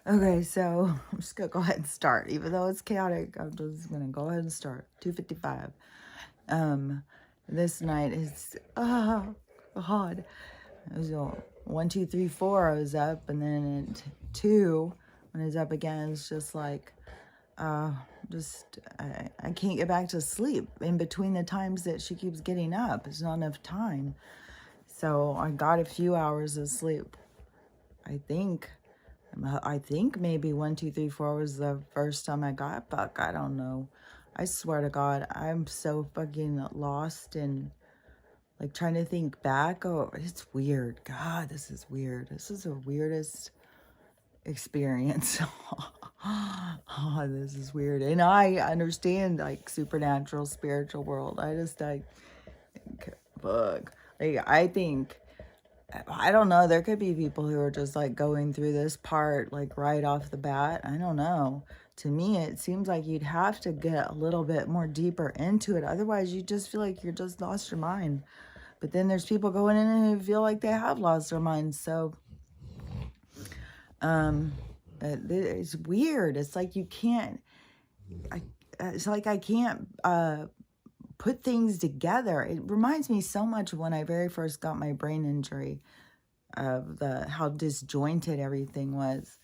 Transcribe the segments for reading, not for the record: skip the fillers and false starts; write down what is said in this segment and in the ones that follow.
Okay, so I'm just gonna go ahead and start. Even though it's chaotic, I'm just gonna go ahead and start. 2:55. Um, this night is God. It was 1, 2, 3, 4. I was up, and then at 2, when I was up again, it's just like uh, I can't get back to sleep in between the times that she keeps getting up. It's not enough time. So I got a few hours of sleep. I think. I think maybe 1, 2, 3, 4 was the first time I got back. I don't know. I swear to God, I'm so fucking lost and like trying to think back. Oh, it's weird. God, this is weird. This is the weirdest experience. Oh, this is weird. And I understand like supernatural, spiritual world. I think, fuck. Like, I don't know. There could be people who are just like going through this part like right off the bat. I don't know. To me, it seems like you'd have to get a little bit more deeper into it. Otherwise, you just feel like you're just lost your mind. But then there's people going in and who feel like they have lost their minds. So, it's weird. It's like you can't. It's like I can't put things together. It reminds me so much of when I very first got my brain injury, of how disjointed everything was.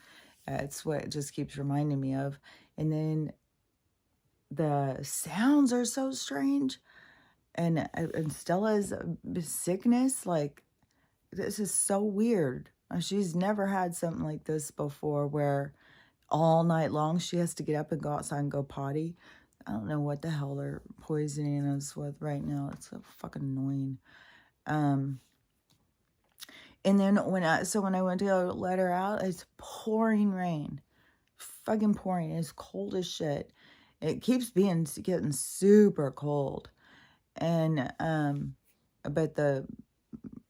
It's what it just keeps reminding me of. And then the sounds are so strange. And Stella's sickness, like, this is so weird. She's never had something like this before where all night long she has to get up and go outside and go potty. I don't know what the hell they're poisoning us with right now. It's so fucking annoying. And then when I went to go let her out, it's pouring rain. Fucking pouring. It's cold as shit. It keeps getting super cold. And but the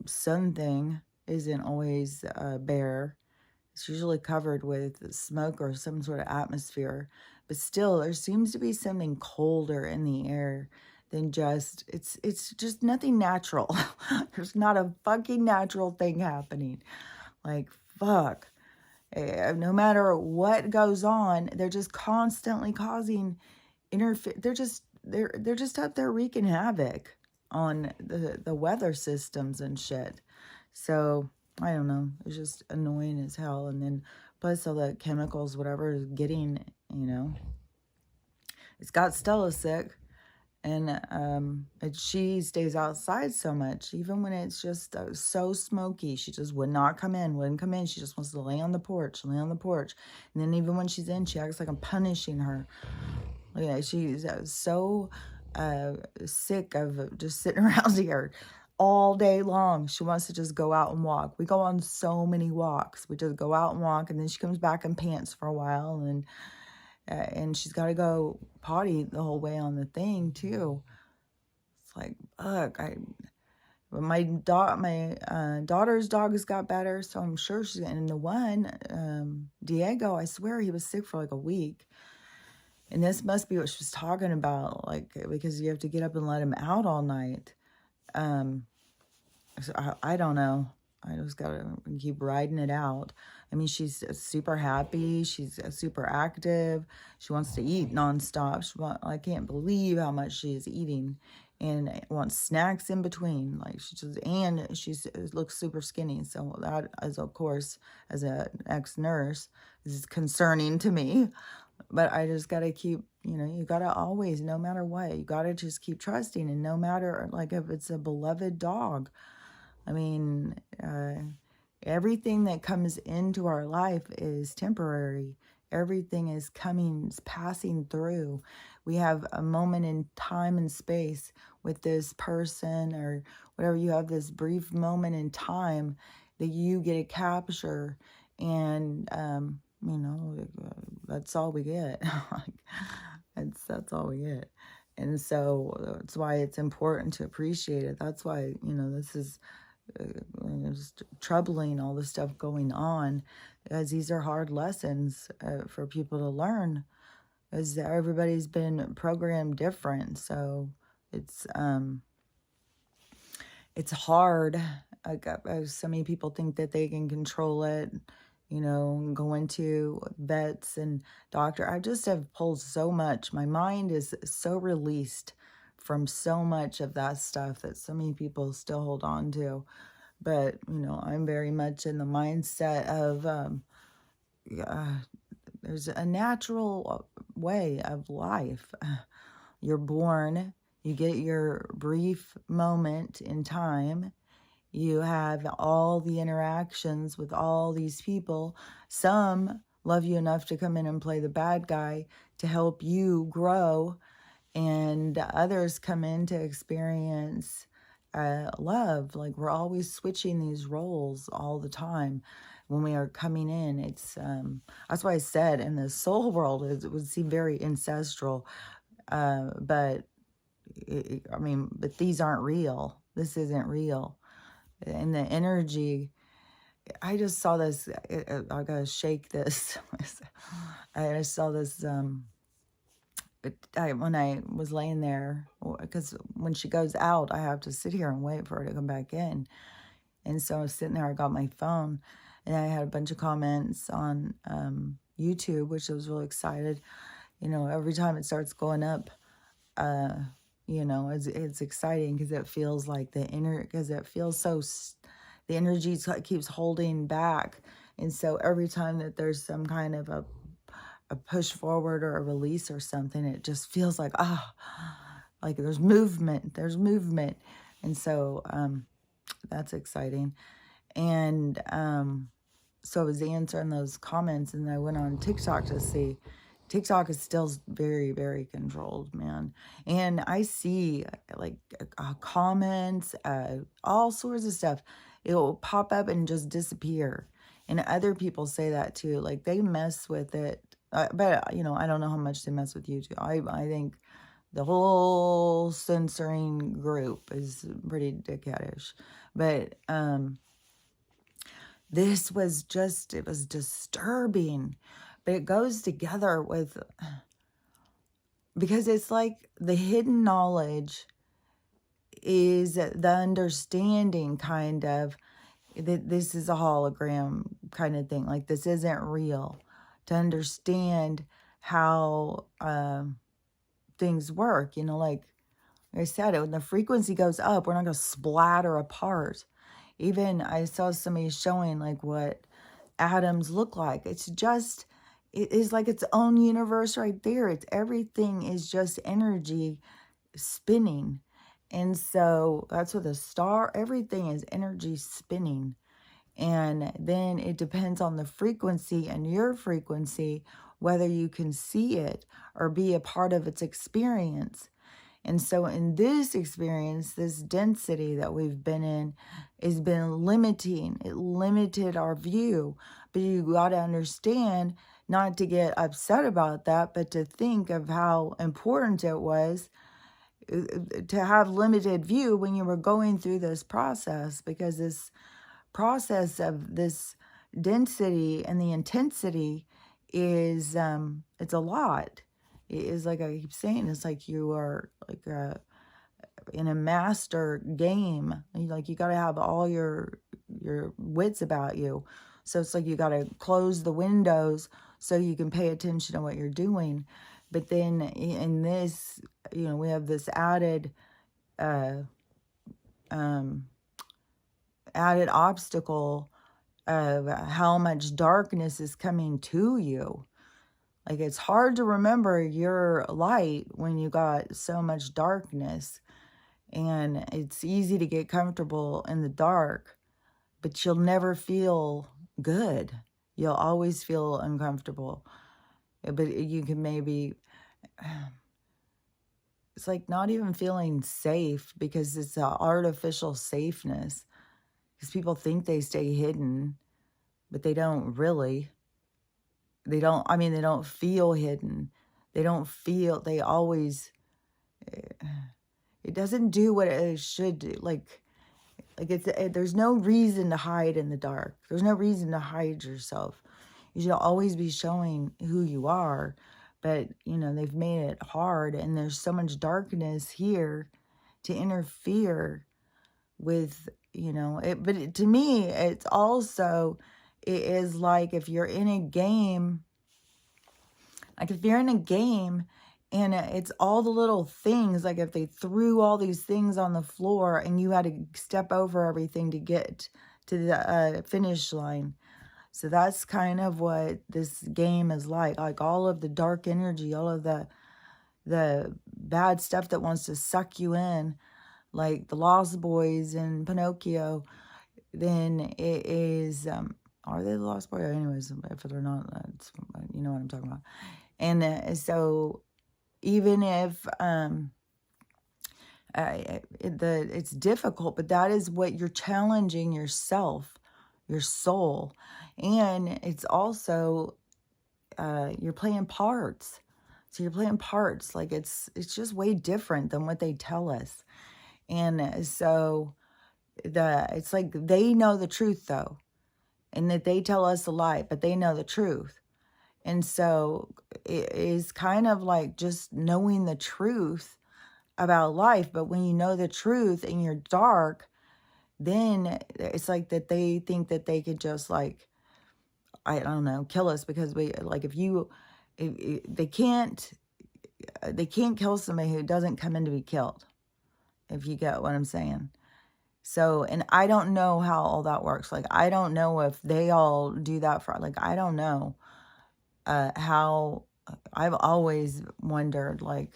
sun thing isn't always bare. It's usually covered with smoke or some sort of atmosphere. But still, there seems to be something colder in the air than just, it's just nothing natural. There's not a fucking natural thing happening. Like, fuck. No matter what goes on, they're just constantly causing they're just up there wreaking havoc on the weather systems and shit. So I don't know. It's just annoying as hell. And then plus all the chemicals, whatever is getting, it's got Stella sick. And she stays outside so much, even when it's just so smoky. She just wouldn't come in. She just wants to lay on the porch. And then even when she's in, she acts like I'm punishing her. Yeah, she's so sick of just sitting around here all day long. She wants to just go out and walk. We go on so many walks. We just go out and walk, and then she comes back in pants for a while, and she's got to go potty the whole way on the thing too. It's like, fuck. My daughter's dog has got better, so I'm sure she's getting the one. Diego, I swear he was sick for like a week. And this must be what she was talking about, like, because you have to get up and let him out all night. So I don't know. I just gotta keep riding it out. I mean, she's super happy. She's super active. She wants to eat nonstop. I can't believe how much she is eating, and wants snacks in between. Like she looks super skinny. So that is, of course, as an ex-nurse, is concerning to me. But I just gotta keep, you gotta always, no matter what, you gotta just keep trusting. And no matter, like, if it's a beloved dog, I mean, everything that comes into our life is temporary. Everything is passing through. We have a moment in time and space with this person or whatever. You have this brief moment in time that you get to capture. And, that's all we get. That's all we get. And so that's why it's important to appreciate it. That's why, this is just troubling, all the stuff going on, as these are hard lessons for people to learn, as everybody's been programmed different. So it's hard. So many people think that they can control it, you know, going to vets and doctor. I just have pulled so much. My mind is so released from so much of that stuff that so many people still hold on to. But, you know, I'm very much in the mindset of there's a natural way of life. You're born, you get your brief moment in time, you have all the interactions with all these people. Some love you enough to come in and play the bad guy to help you grow, and others come in to experience love. Like, we're always switching these roles all the time when we are coming in. It's that's why I said in the soul world it would seem very ancestral, but I mean, but these aren't real. This isn't real. And the energy, I just saw this. I gotta shake this. I just saw this. When I was laying there, because when she goes out, I have to sit here and wait for her to come back in. And so I was sitting there. I got my phone, and I had a bunch of comments on YouTube, which I was really excited. You know, every time it starts going up, you know, it's exciting because it feels like because it feels so, the energy keeps holding back. And so every time that there's some kind of a push forward or a release or something, it just feels like, like there's movement. And so that's exciting. And so I was answering those comments, and I went on TikTok to see. TikTok is still very, very controlled, man. And I see like comments, all sorts of stuff. It will pop up and just disappear. And other people say that too. Like, they mess with it. But, you know, I don't know how much they mess with YouTube. I think the whole censoring group is pretty dickheadish. But this was just, it was disturbing. But it goes together with, because it's like the hidden knowledge is the understanding, kind of, that this is a hologram kind of thing. Like, this isn't real. To understand how things work, you know, like I said, when the frequency goes up, we're not going to splatter apart. Even I saw somebody showing like what atoms look like. It's just, it is like its own universe right there. It's, everything is just energy spinning. And so that's what a star, everything is energy spinning. And then it depends on the frequency and your frequency, whether you can see it or be a part of its experience. And so in this experience, this density that we've been in has been limiting. It limited our view. But you got to understand, not to get upset about that, but to think of how important it was to have limited view when you were going through this process, because this process of this density and the intensity is it's a lot. It is, like I keep saying, it's like you are like in a master game. Like, you got to have all your wits about you. So it's like you got to close the windows so you can pay attention to what you're doing. But then in this, you know, we have this added added obstacle of how much darkness is coming to you. Like, it's hard to remember your light when you got so much darkness. And it's easy to get comfortable in the dark, but you'll never feel good. You'll always feel uncomfortable. But you can maybe, it's like not even feeling safe, because it's an artificial safeness. Because people think they stay hidden, but they don't really. They don't, I mean, they don't feel hidden. They don't feel, they always, it doesn't do what it should do. Like it's, there's no reason to hide in the dark. There's no reason to hide yourself. You should always be showing who you are. But, you know, they've made it hard, and there's so much darkness here to interfere with, you know, it. But to me, it's also it is like if you're in a game, like if you're in a game and it's all the little things, like if they threw all these things on the floor and you had to step over everything to get to the finish line. So that's kind of what this game is like all of the dark energy, all of the bad stuff that wants to suck you in, like the Lost Boys and Pinocchio. Then it is, are they the Lost Boys? Anyways, if they're not, you know what I'm talking about. And so even if it's difficult, but that is what you're challenging yourself, your soul. And it's also, you're playing parts. So you're playing parts. Like it's just way different than what they tell us. And so it's like they know the truth though. And that they tell us a lie, but they know the truth. And so it is kind of like just knowing the truth about life. But when you know the truth and you're dark, then it's like that they think that they could just like, I don't know, kill us because we, like they can't kill somebody who doesn't come in to be killed, if you get what I'm saying. So, and I don't know how all that works. Like, I don't know if they all do that for, like, I don't know how, I've always wondered, like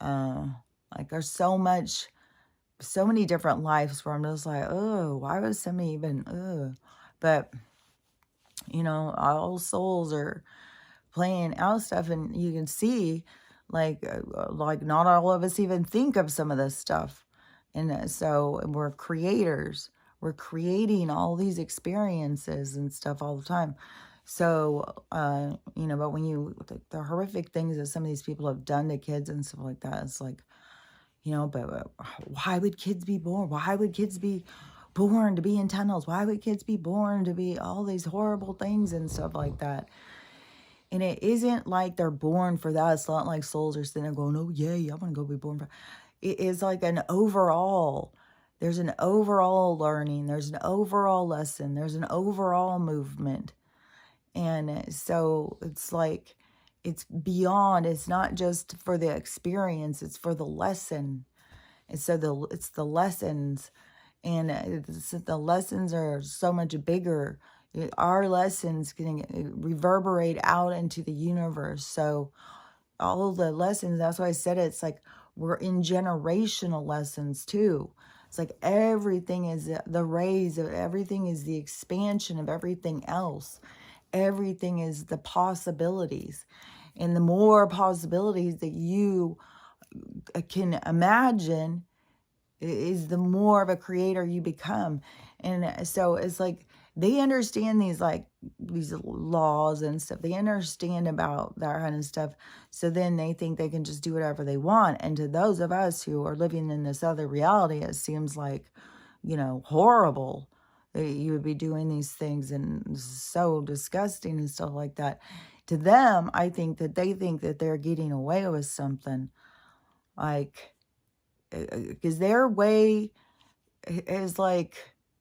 there's so many different lives where I'm just like, oh, why was somebody even, but, you know, all souls are playing out stuff, and you can see, like not all of us even think of some of this stuff. And so we're creators. We're creating all these experiences and stuff all the time. So, you know, but when the horrific things that some of these people have done to kids and stuff like that, it's like, you know, but why would kids be born? Why would kids be born to be in tunnels? Why would kids be born to be all these horrible things and stuff like that? And it isn't like they're born for that. It's not like souls are sitting there going, oh, yay, I want to go be born for. It is like an overall, there's an overall learning. There's an overall lesson. There's an overall movement. And so it's like, it's beyond, it's not just for the experience, it's for the lesson. And so it's the lessons. And the lessons are so much bigger. Our lessons can reverberate out into the universe. So all of the lessons, that's why I said it's like we're in generational lessons too. It's like everything is the rays of everything, is the expansion of everything else. Everything is the possibilities. And the more possibilities that you can imagine, is the more of a creator you become. And so it's like they understand these laws and stuff. They understand about that kind of stuff. So then they think they can just do whatever they want. And to those of us who are living in this other reality, it seems like, you know, horrible that you would be doing these things and so disgusting and stuff like that. To them, I think that they think that they're getting away with something, like, because their way is like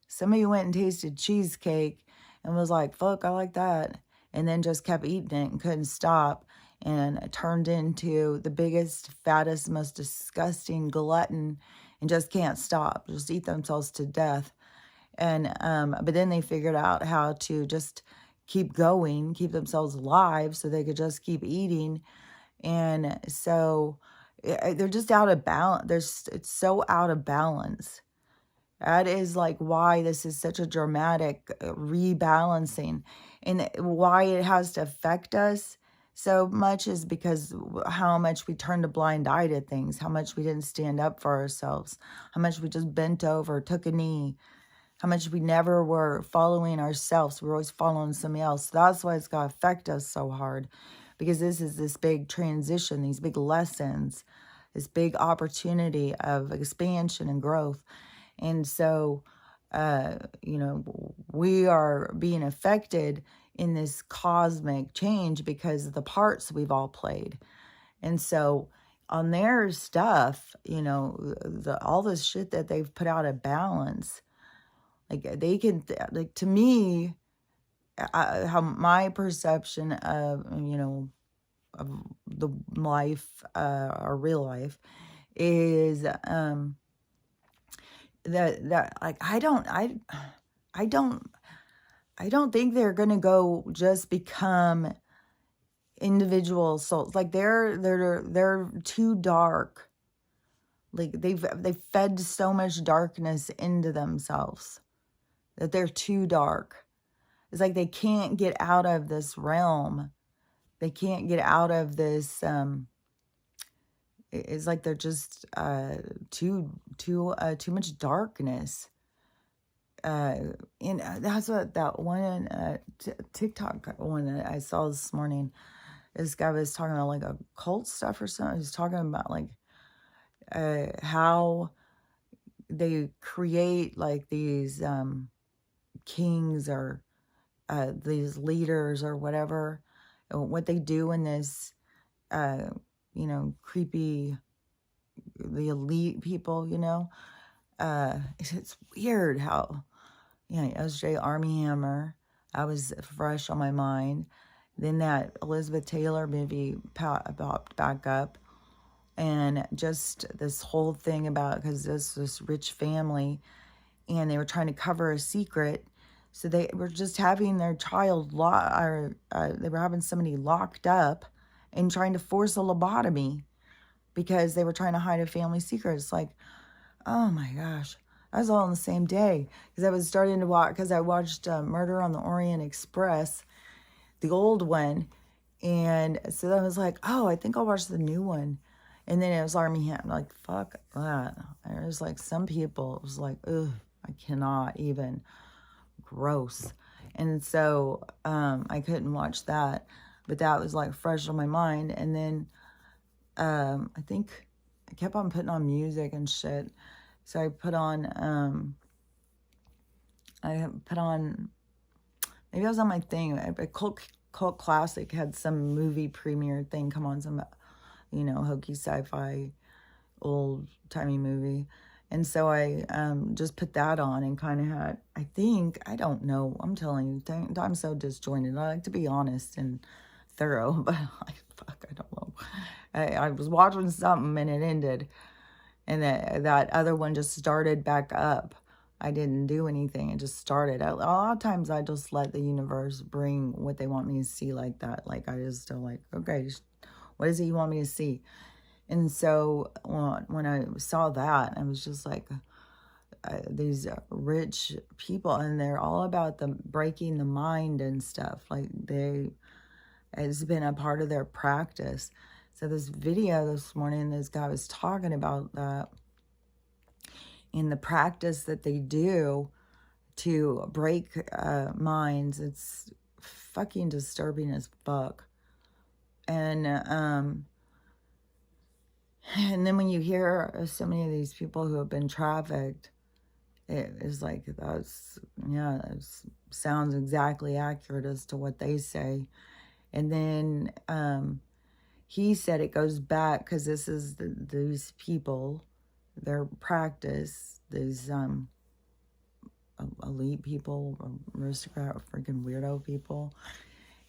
somebody went and tasted cheesecake and was like, fuck, I like that, and then just kept eating it and couldn't stop, and it turned into the biggest, fattest, most disgusting glutton and just can't stop, just eat themselves to death. And but then they figured out how to just keep going, keep themselves alive so they could just keep eating. And so they're just out of balance. It's so out of balance. That is like why this is such a dramatic rebalancing, and why it has to affect us so much is because how much we turned a blind eye to things, how much we didn't stand up for ourselves, how much we just bent over, took a knee, how much we never were following ourselves. We're always following somebody else. So that's why it's got to affect us so hard, because this is this big transition, these big lessons, this big opportunity of expansion and growth. And so, you know, we are being affected in this cosmic change because of the parts we've all played. And so on their stuff, you know, all this shit that they've put out of balance, like they can, like, to me, how my perception of, of the life, or real life, is that like I don't think they're gonna go just become individual souls. Like they're too dark. Like they've fed so much darkness into themselves that they're too dark. It's like they can't get out of this realm. They can't get out of this. It's like they're just too much darkness. And that's what that one TikTok one that I saw this morning. This guy was talking about like occult stuff or something. He was talking about like how they create like these kings or these leaders or whatever, what they do in this, creepy, the elite people, it's weird how, SJ Army Hammer, I was fresh on my mind. Then that Elizabeth Taylor movie popped back up. And just this whole thing about, because this rich family, and they were trying to cover a secret. So they were just having their child, they were having somebody locked up and trying to force a lobotomy because they were trying to hide a family secret. It's like, oh my gosh. That was all on the same day. Because I was starting to watch, because I watched Murder on the Orient Express, the old one. And so I was like, oh, I think I'll watch the new one. And then it was Army Hammer. Like, fuck that. There's like some people, it was like, ugh, I cannot even. Gross. And so I couldn't watch that. But that was like fresh on my mind. And then I think I kept on putting on music and shit. So I put on, maybe I was on my thing. A cult classic had some movie premiere thing come on, some, hokey sci-fi, old-timey movie. And so I just put that on and kind of had, I don't know, I'm telling you, I'm so disjointed. I like to be honest and thorough, but fuck, I don't know. I was watching something and it ended. And that other one just started back up. I didn't do anything. It just started. A lot of times I just let the universe bring what they want me to see like that. Like I just still like, okay, what is it you want me to see? And so when I saw that, I was just like, these rich people, and they're all about the breaking the mind and stuff. Like it's been a part of their practice. So this video this morning, this guy was talking about that in the practice that they do to break minds. It's fucking disturbing as fuck. And then when you hear so many of these people who have been trafficked, it is like, it sounds exactly accurate as to what they say. And then he said it goes back, because this is these people, their practice, these elite people, aristocrat, freaking weirdo people.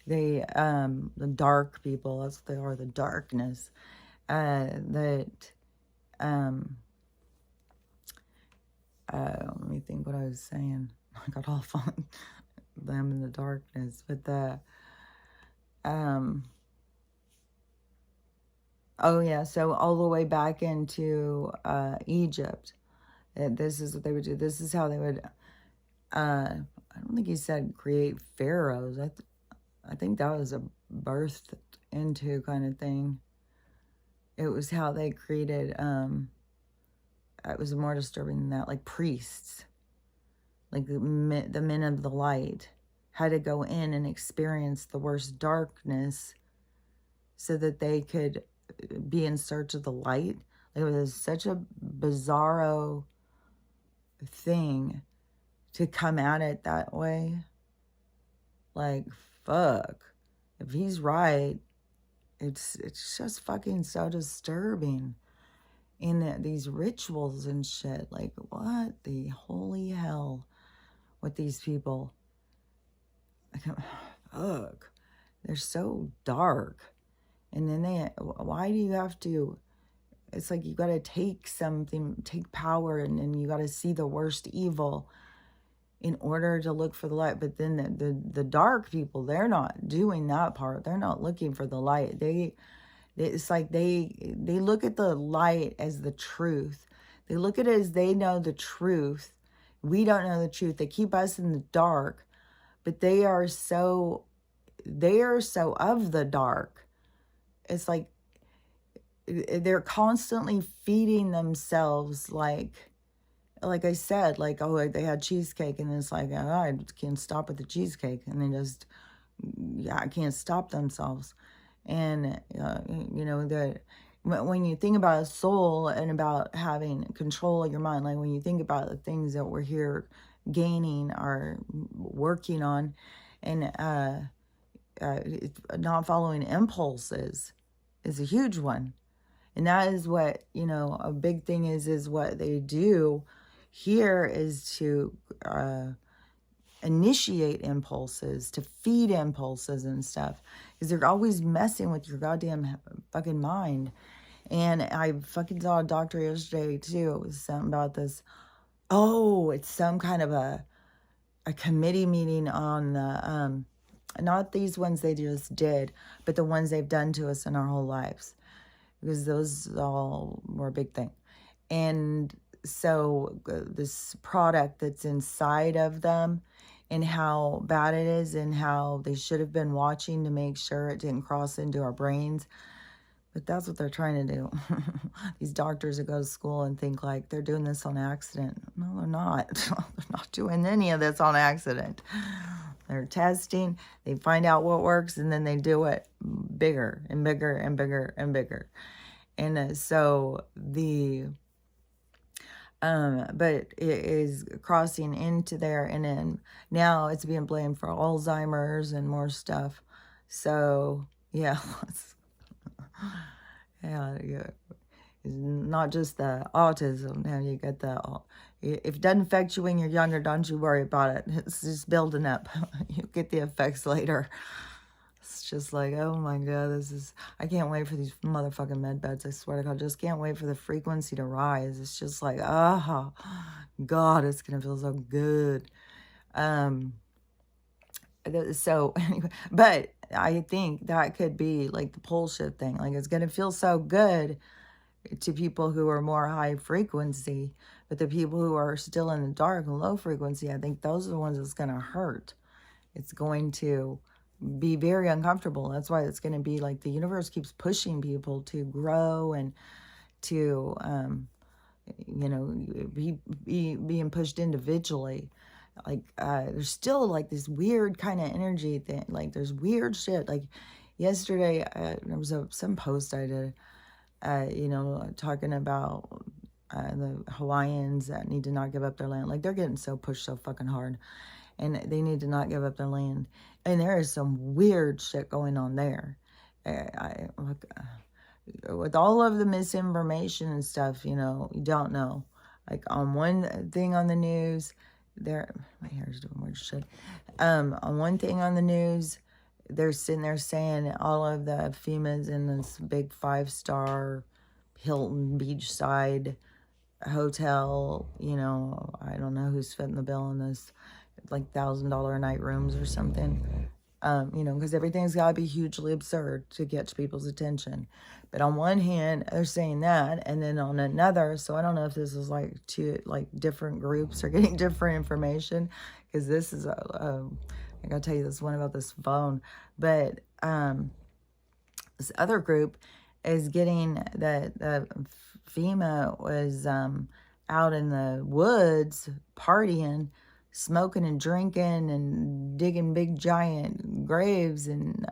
They, the dark people, that's what they are, the darkness. Let me think what I was saying. I got off on them in the darkness, but oh yeah, so all the way back into Egypt, this is what they would do. This is how they would, I don't think he said create pharaohs. I think that was a birthed into kind of thing. It was how they created, it was more disturbing than that, like priests, like the men of the light had to go in and experience the worst darkness so that they could be in search of the light. It was such a bizarro thing to come at it that way. Like, fuck. If he's right, it's just fucking so disturbing. In these rituals and shit. Like, what the holy hell with these people? Ugh, they're so dark. And then why do you have to, it's like you got to take something, take power, and then you got to see the worst evil in order to look for the light. But then the dark people, they're not doing that part. They're not looking for the light. It's like they look at the light as the truth. They look at it as they know the truth. We don't know the truth. They keep us in the dark, but they are so of the dark. It's like they're constantly feeding themselves, like I said, like, oh, they had cheesecake, and it's like, oh, I can't stop with the cheesecake, and they just, I can't stop themselves. And you know, when you think about a soul and about having control of your mind, like when you think about the things that we're here gaining or working on, and not following impulses is a huge one. And that is what, you know, a big thing is what they do here is to initiate impulses, to feed impulses and stuff. Because they're always messing with your goddamn fucking mind. And I fucking saw a doctor yesterday too. It was something about this. Oh, it's some kind of a committee meeting on the, not these ones they just did, but the ones they've done to us in our whole lives. Because those all were a big thing. And so this product that's inside of them and how bad it is and how they should have been watching to make sure it didn't cross into our brains. But that's what they're trying to do. These doctors that go to school and think like they're doing this on accident. No, they're not. They're not doing any of this on accident. They're testing, they find out what works, and then they do it bigger and bigger and bigger and bigger. And so but it is crossing into there, and then now it's being blamed for Alzheimer's and more stuff. So yeah, yeah. It's not just the autism. Now you get if it doesn't affect you when you're younger, don't you worry about it. It's just building up. You get the effects later. It's just like, oh my God, I can't wait for these motherfucking med beds. I swear to God, just can't wait for the frequency to rise. It's just like, oh God, it's going to feel so good. So anyway, but I think that could be like the pole shift thing. Like it's going to feel so good to people who are more high frequency, but the people who are still in the dark and low frequency, I think those are the ones that's going to hurt. It's going to be very uncomfortable. That's why it's going to be like the universe keeps pushing people to grow and to, you know, being pushed individually. Like, there's still like this weird kind of energy thing. Like there's weird shit. Like yesterday, there was some post I did, you know, talking about the Hawaiians that need to not give up their land. Like they're getting so pushed so fucking hard, and they need to not give up their land. And there is some weird shit going on there. With all of the misinformation and stuff, you know, you don't know. Like on one thing on the news, my hair's doing weird shit. On one thing on the news, they're sitting there saying all of the FEMA's in this big 5-star Hilton beachside hotel, you know, I don't know who's fitting the bill on this, like $1,000 a night rooms or something, you know, because everything's got to be hugely absurd to get people's attention. But on one hand, they're saying that, and then on another, so I don't know if this is like two, like different groups are getting different information, because this is I gotta tell you this one about this phone, but this other group is getting that FEMA was out in the woods partying, smoking and drinking and digging big giant graves and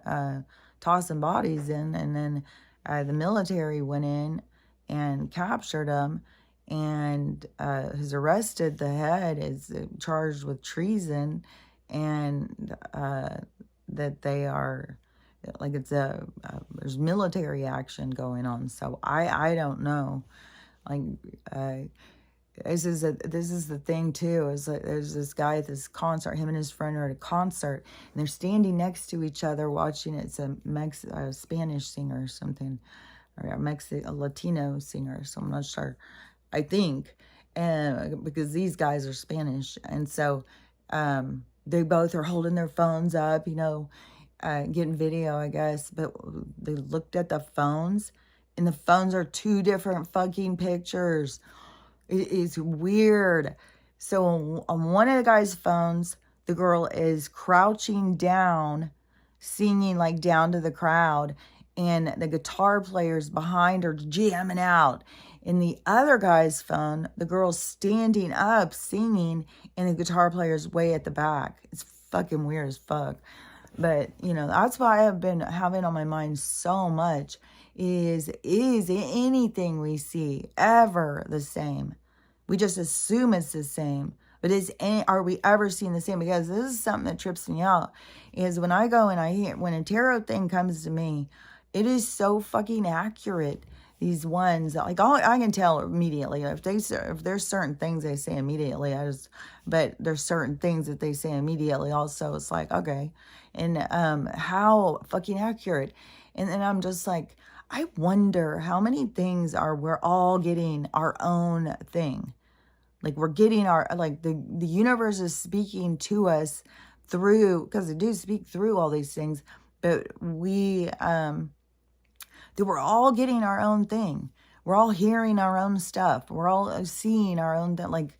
tossing bodies in, and then the military went in and captured them and has arrested the head, is charged with treason, and that they are, like, it's there's military action going on. So I don't know, like, this is the thing too, is like there's this guy at this concert, him and his friend are at a concert, and they're standing next to each other watching. It's a Spanish singer or something, or a Latino singer, so I'm not sure. I think, and because these guys are Spanish, and so they both are holding their phones up, getting video, I guess. But they looked at the phones, and the phones are two different fucking pictures. It is weird. So on one of the guy's phones, the girl is crouching down, singing like down to the crowd, and the guitar player's behind her jamming out. In the other guy's phone, the girl's standing up singing, and the guitar player's way at the back. It's fucking weird as fuck. But, that's why I've been having on my mind so much is anything we see ever the same? We just assume it's the same. But are we ever seeing the same? Because this is something that trips me out. Is when I go and I hear, when a tarot thing comes to me, it is so fucking accurate. These ones, like, I can tell immediately. If there's certain things they say immediately, but there's certain things that they say immediately also. It's like, okay. And how fucking accurate. And then I'm just like, I wonder how many things we're all getting our own thing. Like we're getting the universe is speaking to us through, because they do speak through all these things, but that we're all getting our own thing. We're all hearing our own stuff. We're all seeing our own thing. Like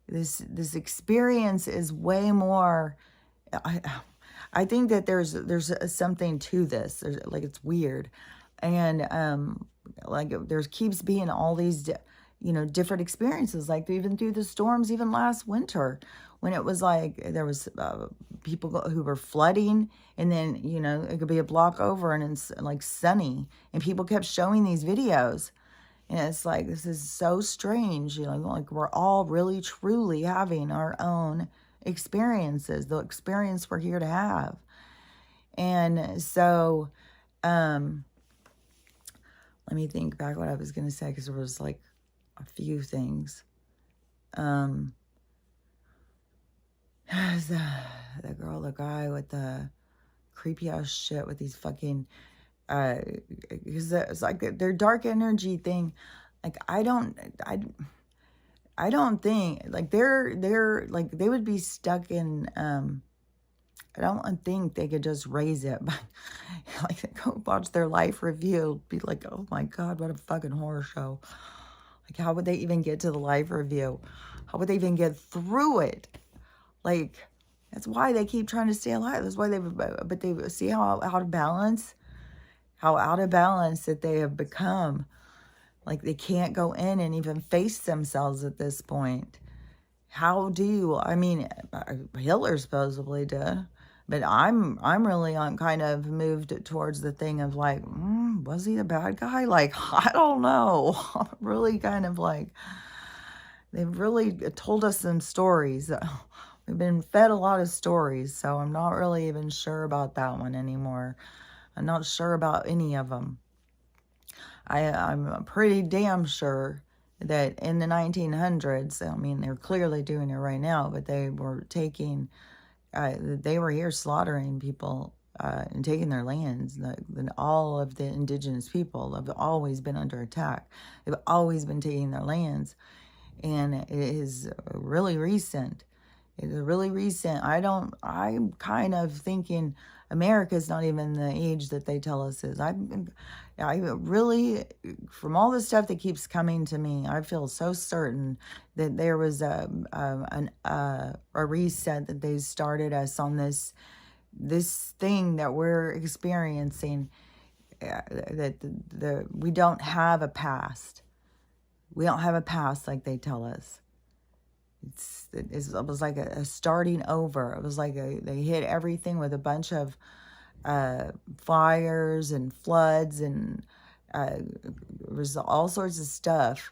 this experience is way more. I think that there's something to this. It's weird, and there keeps being all these different experiences. Like even through the storms, even last winter, when it was like there was people who were flooding, and then it could be a block over and it's like sunny, and people kept showing these videos, and it's like, this is so strange. Like we're all really truly having our own experiences, the experience we're here to have. And so let me think back what I was going to say, because there was like a few things. The guy with the creepy ass shit with these fucking because it's like their dark energy thing. Like I don't think like they're like they would be stuck in I don't think they could just raise it. But like go watch their life review, be like, oh my God, what a fucking horror show. Like how would they even get to the life review? How would they even get through it? Like, that's why they keep trying to stay alive. That's why but they see how out of balance that they have become. Like they can't go in and even face themselves at this point. Hitler supposedly did, but I'm really on kind of moved towards the thing of like, was he the bad guy? Like, I don't know. I'm really kind of like, they've really told us some stories. We've been fed a lot of stories, so I'm not really even sure about that one anymore. I'm not sure about any of them. I'm pretty damn sure that in the 1900s, they're clearly doing it right now, but they were here slaughtering people and taking their lands. All of the indigenous people have always been under attack. They've always been taking their lands, and it is really recent. It's really recent. I'm kind of thinking America's not even the age that they tell us is. I really, from all the stuff that keeps coming to me, I feel so certain that there was a reset, that they started us on this thing that we're experiencing, that we don't have a past. We don't have a past like they tell us. It was like a starting over. It was like they hit everything with a bunch of fires and floods, and there was all sorts of stuff.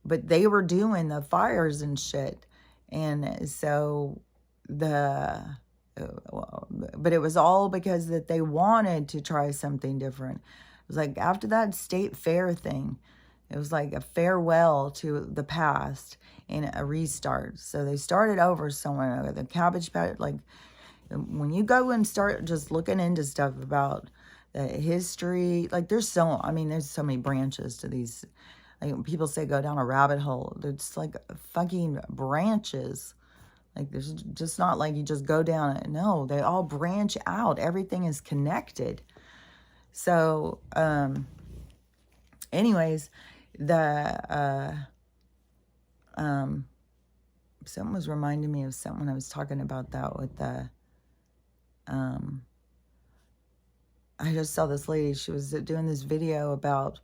But they were doing the fires and shit, and so but it was all because that they wanted to try something different. It was like after that state fair thing, It was like a farewell to the past and a restart. So they started over somewhere. The Cabbage Patch, like when you go and start just looking into stuff about the history, like there's so many branches to these. Like people say go down a rabbit hole. There's like fucking branches. Like there's just not like you just go down it. No, they all branch out. Everything is connected. So, anyways, something was reminding me of something when I was talking about that with I just saw this lady, she was doing this video about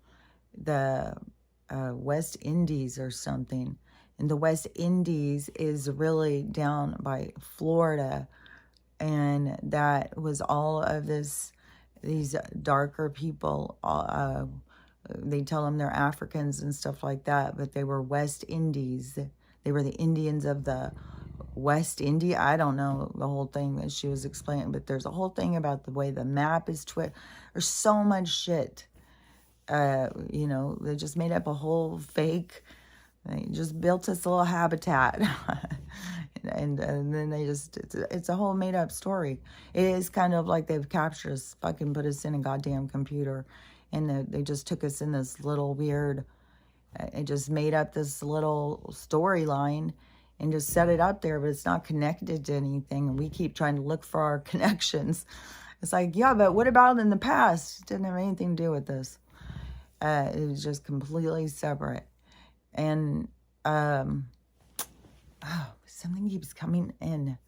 the West Indies or something. And the West Indies is really down by Florida. And that was all of these darker people. They tell them they're Africans and stuff like that, but they were West Indies. They were the Indians of the West India. I don't know the whole thing that she was explaining, but there's a whole thing about the way the map is There's so much shit. They just made up a whole fake. They just built this little habitat. and then they just, it's a whole made up story. It is kind of like they've captured us, fucking put us in a goddamn computer. And they just took us in this little weird, it just made up this little storyline and just set it up there, but it's not connected to anything. And we keep trying to look for our connections. It's like, yeah, but what about in the past? It didn't have anything to do with this. It was just completely separate. And, something keeps coming in.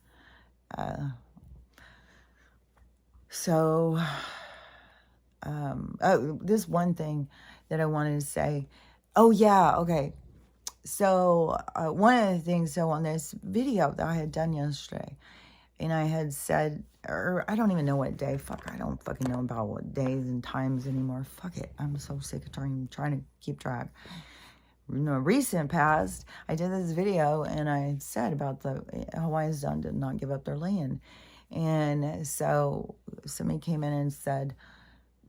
This one thing that I wanted to say. Oh, yeah, okay. So, one of the things, on this video that I had done yesterday, and I had said, or I don't even know what day, I don't fucking know about what days and times anymore. Fuck it, I'm so sick of trying to keep track. Recent past, I did this video, and I said about the Hawaiians did not give up their land. And so, somebody came in and said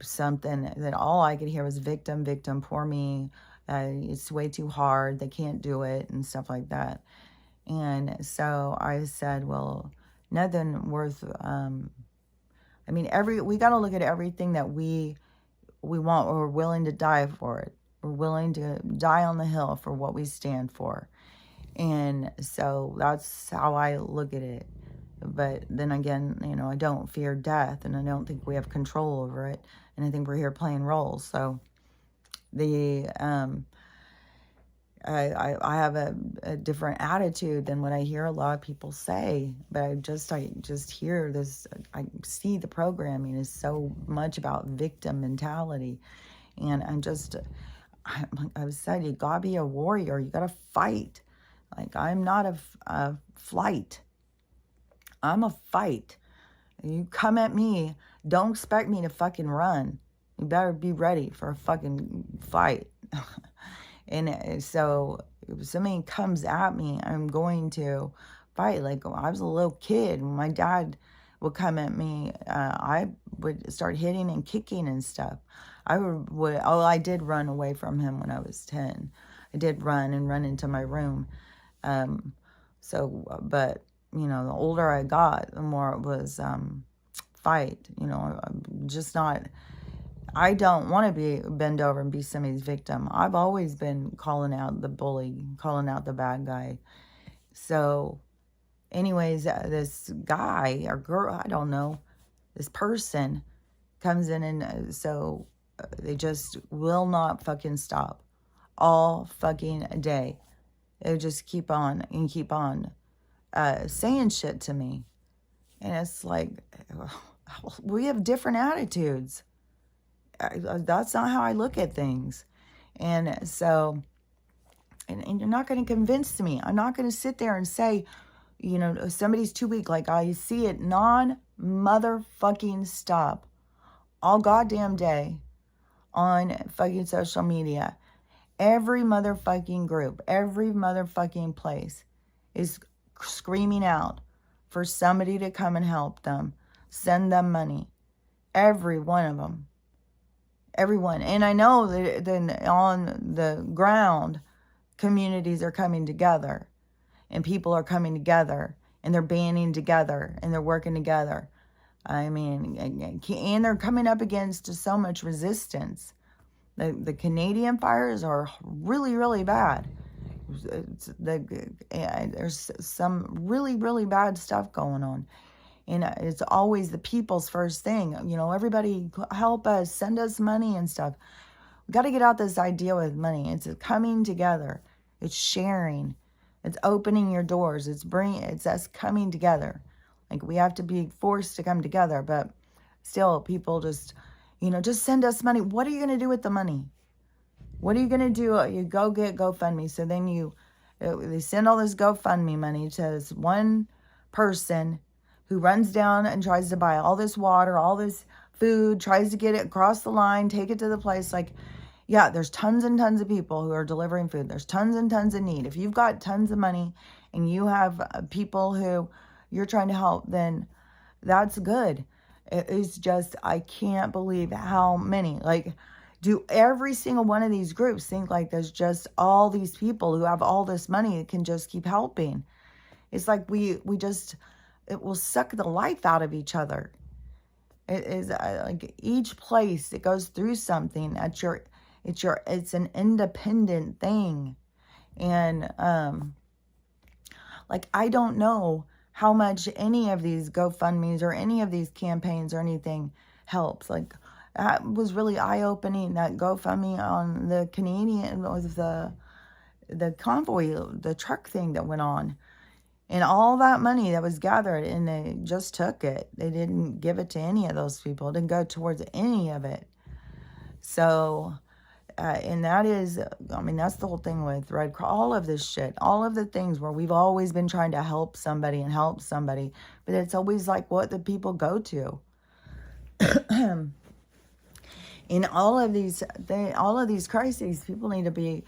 something that all I could hear was victim, poor me. It's way too hard. They can't do it and stuff like that. And so I said, well, nothing worth, we got to look at everything that we want, or we're willing to die for it. We're willing to die on the hill for what we stand for. And so that's how I look at it. But then again, I don't fear death, and I don't think we have control over it. And I think we're here playing roles. So I have a different attitude than what I hear a lot of people say. But I just hear this. I see the programming is so much about victim mentality. And I've said, you gotta be a warrior. You gotta fight. Like, I'm not a flight. I'm a fight. You come at me, don't expect me to fucking run. You better be ready for a fucking fight. And so if somebody comes at me, I'm going to fight. Like, when I was a little kid, when my dad would come at me, I would start hitting and kicking and stuff. I did run away from him when I was 10. I did run into my room. But the older I got, the more it was fight. I'm just not, I don't want to bend over and be somebody's victim. I've always been calling out the bully, calling out the bad guy. So anyways, this guy or girl, I don't know, this person comes in, and they just will not fucking stop all fucking day. They just keep on and keep on saying shit to me. And it's like, we have different attitudes. That's not how I look at things. And so, and you're not going to convince me. I'm not going to sit there and say, somebody's too weak. Like, I see it non-motherfucking stop all goddamn day on fucking social media. Every motherfucking group, every motherfucking place is screaming out for somebody to come and help them, send them money. Every one of them. everyone. And I know that then on the ground, communities are coming together and people are coming together and they're banding together and they're working together. I mean, and they're coming up against so much resistance. The Canadian fires are really, really bad. There's some really, really bad stuff going on. And it's always the people's first thing. You know, everybody help us, send us money and stuff. We got to get out this idea with money. It's coming together. It's sharing. It's opening your doors. It's us coming together. Like, we have to be forced to come together, but still people just, you know, just send us money. What are you going to do with the money? What are you going to do? You go get GoFundMe. So then they send all this GoFundMe money to this one person who runs down and tries to buy all this water, all this food, tries to get it across the line, take it to the place. Like, yeah, there's tons and tons of people who are delivering food. There's tons and tons of need. If you've got tons of money and you have people who you're trying to help, then that's good. It's just, I can't believe how many, like, do every single one of these groups think like there's just all these people who have all this money that can just keep helping. It's like we just, it will suck the life out of each other. It is like each place that goes through something it's an independent thing. And like, I don't know how much any of these GoFundMes or any of these campaigns or anything helps. Like, that was really eye-opening, that GoFundMe on the Canadian, with the convoy, the truck thing that went on. And all that money that was gathered, and they just took it. They didn't give it to any of those people. It didn't go towards any of it. So, and that is, I mean, that's the whole thing with Red Cross, all of this shit, all of the things where we've always been trying to help somebody, but it's always like what the people go to. In all of these crises, people need to be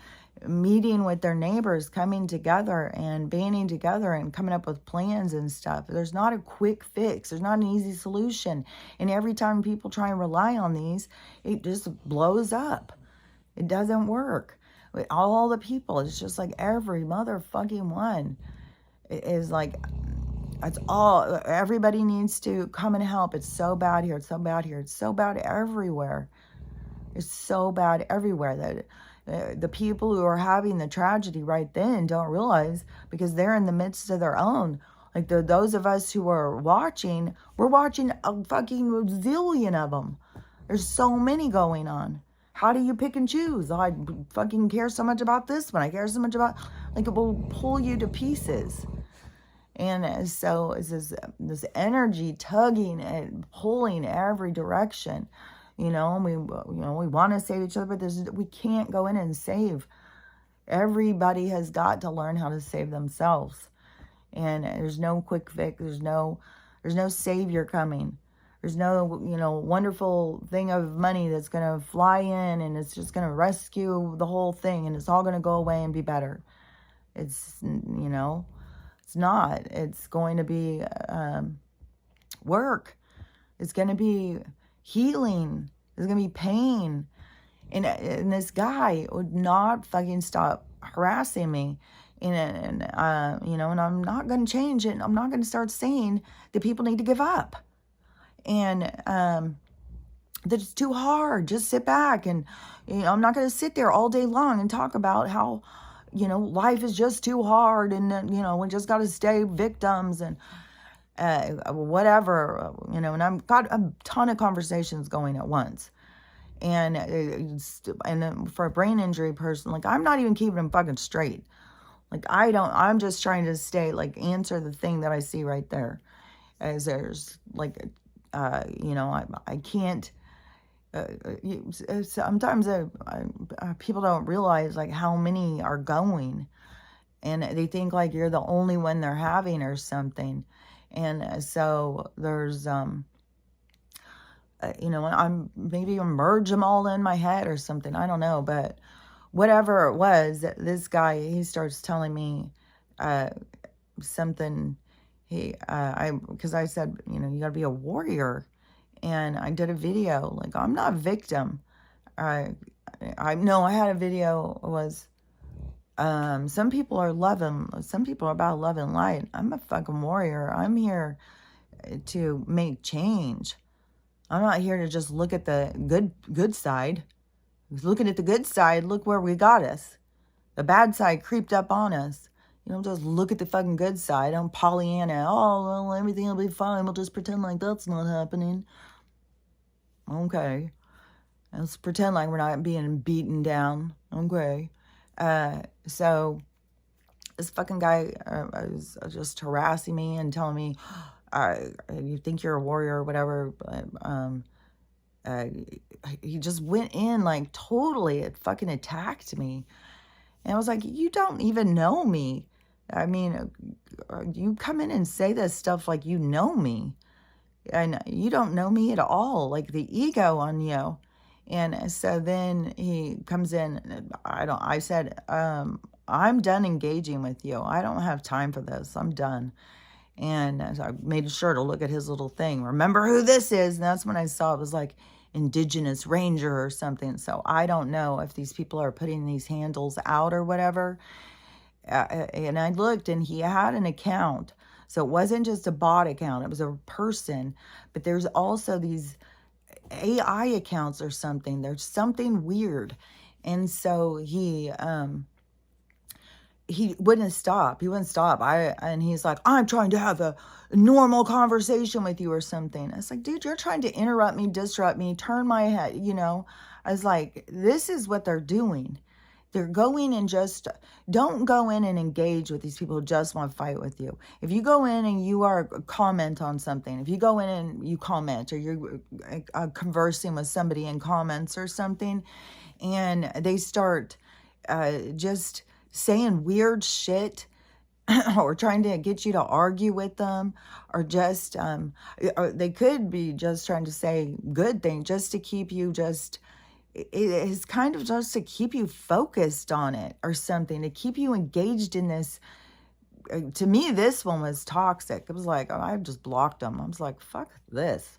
meeting with their neighbors, coming together and banding together and coming up with plans and stuff. There's not a quick fix. There's not an easy solution. And every time people try and rely on these, it just blows up. It doesn't work. With all the people, it's just like every motherfucking one is like, it's all, everybody needs to come and help. It's so bad here. It's so bad here. It's so bad everywhere. It's so bad everywhere that the people who are having the tragedy right then don't realize, because they're in the midst of their own. Like, those of us who are watching, we're watching a fucking zillion of them. There's so many going on. How do you pick and choose? Oh, I fucking care so much about this one. I care so much about, like, it will pull you to pieces. And so it's this energy tugging and pulling every direction. You know, we want to save each other, but we can't go in and save. Everybody has got to learn how to save themselves. And there's no quick fix. There's no savior coming. There's no, wonderful thing of money that's going to fly in and it's just going to rescue the whole thing and it's all going to go away and be better. It's, it's not. It's going to be work. It's going to be healing. There's going to be pain. And this guy would not fucking stop harassing me. And I'm not going to change it. I'm not going to start saying that people need to give up. And that it's too hard. Just sit back. And, I'm not going to sit there all day long and talk about how, life is just too hard. And, we just got to stay victims and whatever, and I've got a ton of conversations going at once. And for a brain injury person, like, I'm not even keeping them fucking straight. Like, I'm just trying to stay, like, answer the thing that I see right there. As there's, like, I can't, sometimes people don't realize, like, how many are going. And they think, like, you're the only one they're having or something. And so there's, I'm maybe merge them all in my head or something. I don't know. But whatever it was, this guy, he starts telling me something. Because I said, you got to be a warrior. And I did a video, like, I'm not a victim. I know I had a video was, some people are loving, some people are about love and light. I'm a fucking warrior. I'm here to make change. I'm not here to just look at the good side. Looking at the good side, look where we got us. The bad side creeped up on us. You don't just look at the fucking good side. I'm Pollyanna. Oh, well, everything will be fine. We'll just pretend like that's not happening. Okay. Let's pretend like we're not being beaten down. Okay. So this fucking guy was just harassing me and telling me, you think you're a warrior or whatever. But, he just went in like totally, it fucking attacked me. And I was like, you don't even know me. I mean, you come in and say this stuff like you know me. And you don't know me at all, like the ego on you. And so then he comes in, I said, I'm done engaging with you. I don't have time for this. I'm done. And so I made sure to look at his little thing. Remember who this is? And that's when I saw it was like Indigenous Ranger or something. So I don't know if these people are putting these handles out or whatever. And I looked and he had an account. So it wasn't just a bot account. It was a person. But there's also these AI accounts or something. There's something weird. And so he wouldn't stop. He wouldn't stop. And he's like, I'm trying to have a normal conversation with you or something. I was like, dude, you're trying to interrupt me, disrupt me, turn my head, you know. I was like, this is what they're doing. They're going and just, don't go in and engage with these people who just want to fight with you. If you go in and you are comment on something, if you go in and you comment or you're conversing with somebody in comments or something, and they start just saying weird shit or trying to get you to argue with them, or just or they could be just trying to say good things just to keep you just, it is kind of just to keep you focused on it or something, to keep you engaged in this. To me, this one was toxic. It was like, oh, I just blocked them. I was like, fuck this.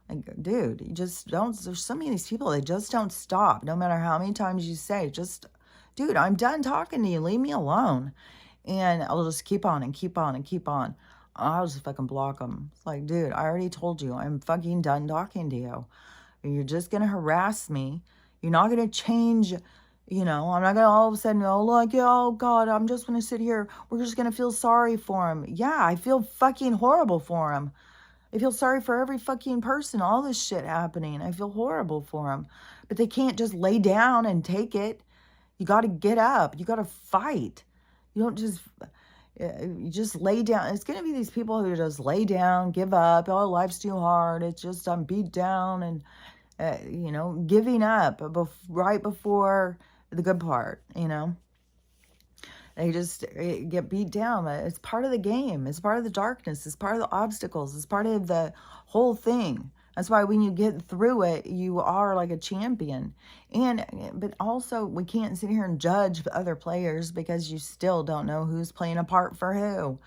Like, dude, you just don't, there's so many of these people, they just don't stop. No matter how many times you say, just, dude, I'm done talking to you. Leave me alone. And I'll just keep on and keep on and keep on. I'll just fucking block them. It's like, dude, I already told you, I'm fucking done talking to you. You're just going to harass me. You're not going to change, you know, I'm not going to all of a sudden go like, oh God, I'm just going to sit here. We're just going to feel sorry for him. Yeah, I feel fucking horrible for him. I feel sorry for every fucking person, all this shit happening. I feel horrible for them. But they can't just lay down and take it. You got to get up. You got to fight. You don't just, you just lay down. It's going to be these people who just lay down, give up. Oh, life's too hard. It's just, I'm beat down and, you know, giving up right before the good part, you know. They just get beat down. It's part of the game. It's part of the darkness. It's part of the obstacles. It's part of the whole thing. That's why when you get through it, you are like a champion. But also, we can't sit here and judge other players because you still don't know who's playing a part for who.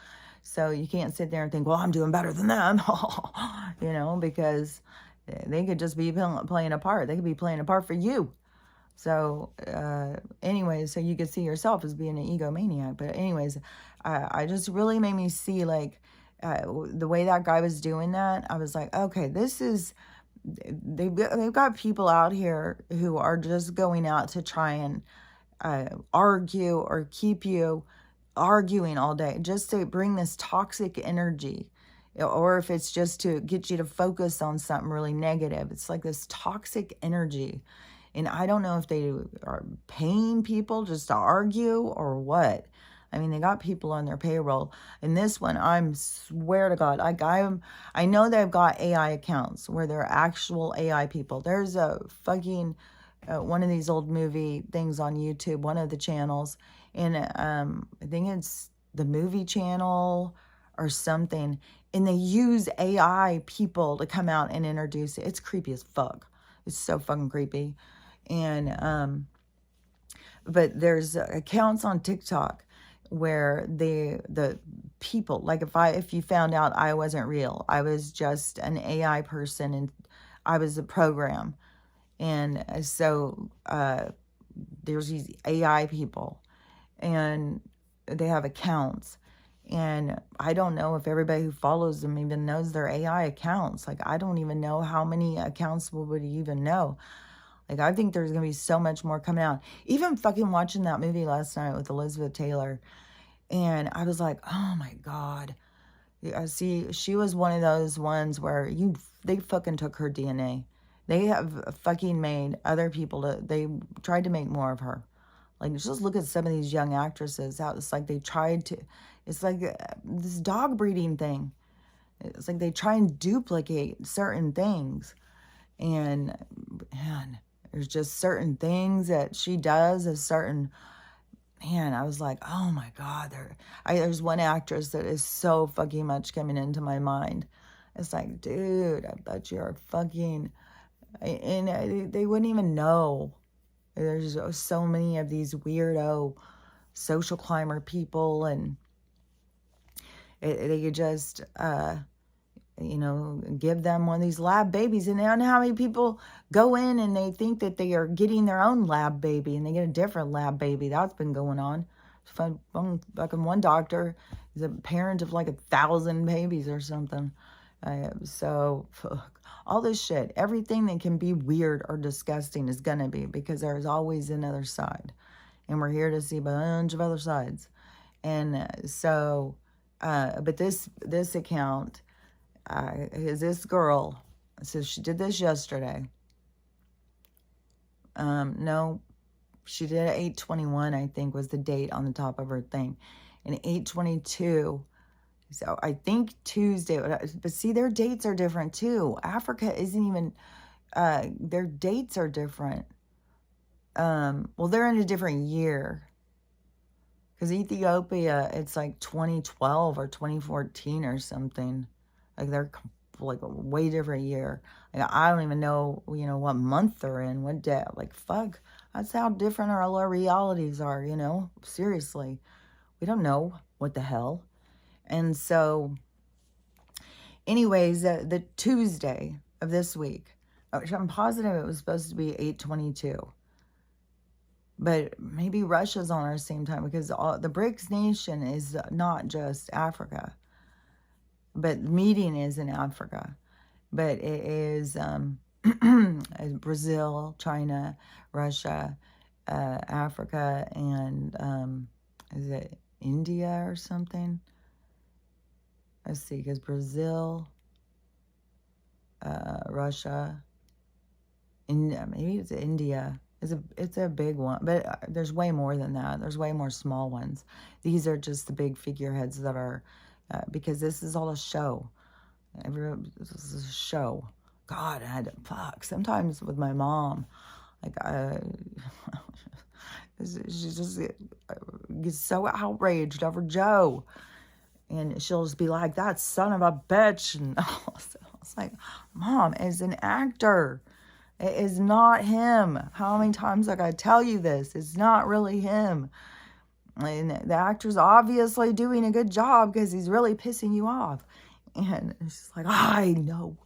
So you can't sit there and think, well, I'm doing better than them, you know, because they could just be playing a part. They could be playing a part for you. So anyways, so you could see yourself as being an egomaniac. But anyways, I just really made me see, like, the way that guy was doing that. I was like, okay, this is, they've got people out here who are just going out to try and argue or keep you arguing all day, just to bring this toxic energy. Or if it's just to get you to focus on something really negative. It's like this toxic energy. And I don't know if they are paying people just to argue or what. I mean, they got people on their payroll. And this one, I swear to God, I know they've got AI accounts where they're actual AI people. There's a fucking, one of these old movie things on YouTube, one of the channels. And I think it's the movie channel or something. And they use AI people to come out and introduce it. It's creepy as fuck. It's so fucking creepy. And but there's accounts on TikTok where the people, like, if you found out I wasn't real, I was just an AI person and I was a program, And so there's these AI people, and they have accounts. And I don't know if everybody who follows them even knows their AI accounts. Like, I don't even know how many accounts would even know. Like, I think there's going to be so much more coming out. Even fucking watching that movie last night with Elizabeth Taylor. And I was like, oh my God. Yeah, see, she was one of those ones where they fucking took her DNA. They have fucking made other people they tried to make more of her. Like, just look at some of these young actresses. How it's like they tried to, it's like this dog breeding thing. It's like they try and duplicate certain things. And man, there's just certain things that she does, man, I was like, oh my God, there's one actress that is so fucking much coming into my mind. It's like, dude, I bet you're fucking, and they wouldn't even know. There's so many of these weirdo social climber people, and they could just, give them one of these lab babies. And I don't know how many people go in and they think that they are getting their own lab baby, and they get a different lab baby. That's been going on. Fucking one doctor is a parent of like 1,000 babies or something. So all this shit, everything that can be weird or disgusting is gonna be, because there's always another side, and we're here to see a bunch of other sides. And but this account is this girl. So she did this yesterday. No, she did it 8/21, I think, was the date on the top of her thing. And 8/22, so I think Tuesday, but see, their dates are different too. Africa isn't even, their dates are different. Well, they're in a different year. Because Ethiopia, it's like 2012 or 2014 or something. Like, they're like a way different year. Like, I don't even know, what month they're in, what day. Like, fuck, that's how different our realities are, Seriously. We don't know what the hell. And so, anyways, the Tuesday of this week, which I'm positive it was supposed to be 8/22. But maybe Russia's on our same time, because the BRICS nation is not just Africa. But the meeting is in Africa. But it is Brazil, China, Russia, Africa, and is it India or something? Let's see, because Brazil, Russia, maybe it's India. It's a big one, but there's way more than that. There's way more small ones. These are just the big figureheads that are, because this is all a show. This is a show. God, I had to fuck. Sometimes with my mom, like, she just gets so outraged over Joe. And she'll just be like, that son of a bitch. And I was like, Mom, as an actor, it is not him. How many times I gotta tell you this? It's not really him. And the actor's obviously doing a good job because he's really pissing you off. And she's like, I know.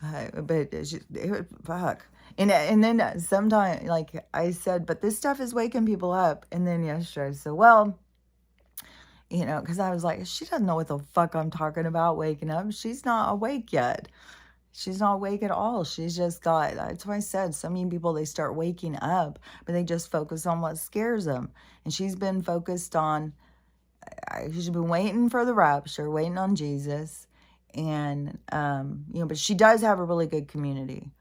But fuck. And then sometimes, like I said, but this stuff is waking people up. And then yesterday, so, well, because I was like, she doesn't know what the fuck I'm talking about waking up. She's not awake yet. She's not awake at all. She's just got, that's why I said, so many people, they start waking up, but they just focus on what scares them. And she's been focused on, she's been waiting for the rapture, waiting on Jesus. And, but she does have a really good community.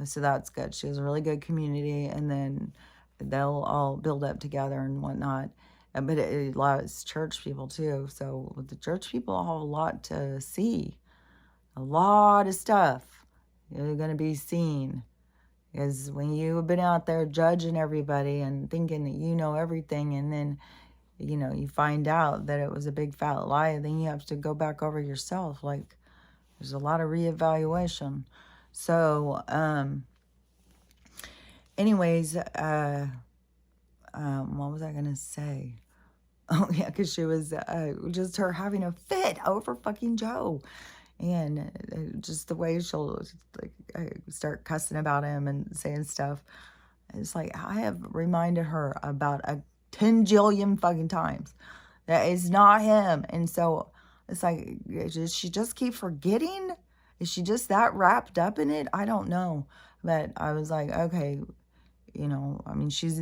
So that's good. She has a really good community, and then they'll all build up together and whatnot. But a lot of church people too. So the church people have a lot to see. A lot of stuff you're going to be seen. Because when you've been out there judging everybody and thinking that you know everything, and then, you find out that it was a big fat lie, then you have to go back over yourself. Like, there's a lot of reevaluation. So, anyways, what was I going to say? Oh, yeah, because she was just her having a fit over fucking Joe. And just the way she'll like, start cussing about him and saying stuff. It's like, I have reminded her about a 10 jillion fucking times that it's not him. And so it's like, does she just keep forgetting? Is she just that wrapped up in it? I don't know. But I was like, okay, you know, I mean, she's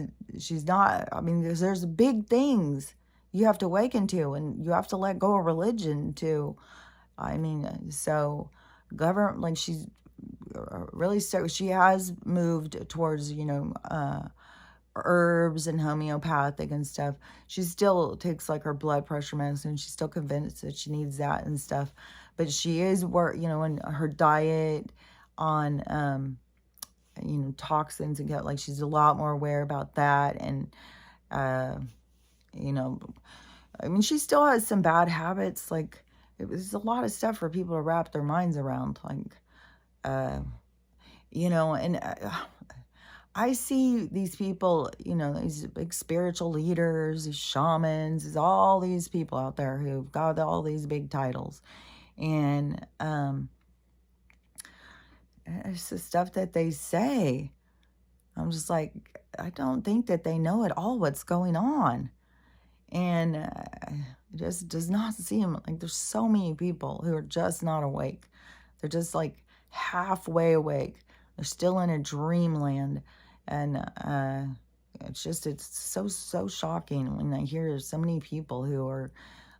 not, I mean, there's big things you have to awaken to, and you have to let go of religion to. I mean, so government, like she's really, so she has moved towards, you know, herbs and homeopathic and stuff. She still takes like her blood pressure medicine. She's still convinced that she needs that and stuff. But she is you know, in her diet on, you know, toxins and like she's a lot more aware about that. And, you know, I mean, she still has some bad habits. Like it was a lot of stuff for people to wrap their minds around. Like, you know, and I see these people, you know, these big spiritual leaders, these shamans, there's all these people out there who've got all these big titles. And it's the stuff that they say. I'm just like, I don't think that they know at all what's going on. And it just does not seem like there's so many people who are just not awake. They're just like halfway awake. They're still in a dreamland. And it's so shocking when I hear so many people who are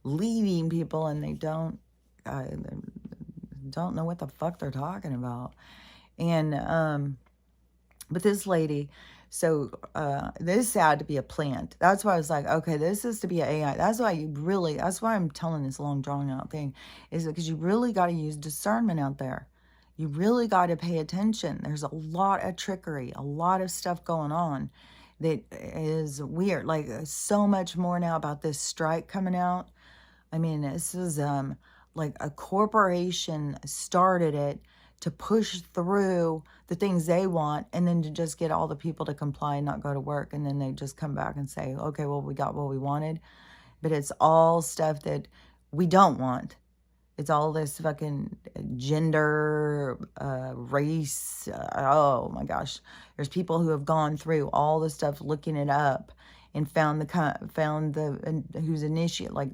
leading people and they don't know what the fuck they're talking about. And but this lady, so this had to be a plant. That's why I was like, okay, this is to be an AI. That's why I'm telling this long drawn out thing, is because you really got to use discernment out there. You really got to pay attention. There's a lot of trickery, a lot of stuff going on that is weird. Like so much more now about this strike coming out. I mean, this is like a corporation started it to push through the things they want, and then to just get all the people to comply and not go to work. And then they just come back and say, okay, well, we got what we wanted. But it's all stuff that we don't want. It's all this fucking gender, race. Oh my gosh. There's people who have gone through all the stuff, looking it up, and found who's initiate, like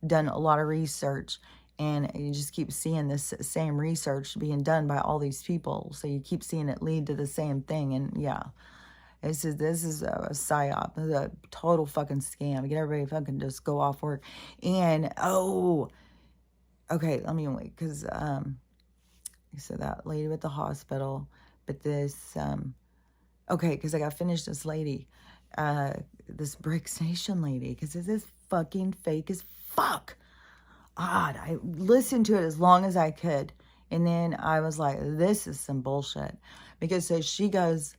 done a lot of research. And you just keep seeing this same research being done by all these people. So you keep seeing it lead to the same thing. And yeah, this is a psyop. This is a total fucking scam. Get everybody fucking just go off work. And, okay, let me wait. Because, so that lady with the hospital. But this, okay, because I got finished this lady. This Bricks Nation lady. Because this is fucking fake as fuck. God, I listened to it as long as I could. And then I was like, this is some bullshit. Because so she goes,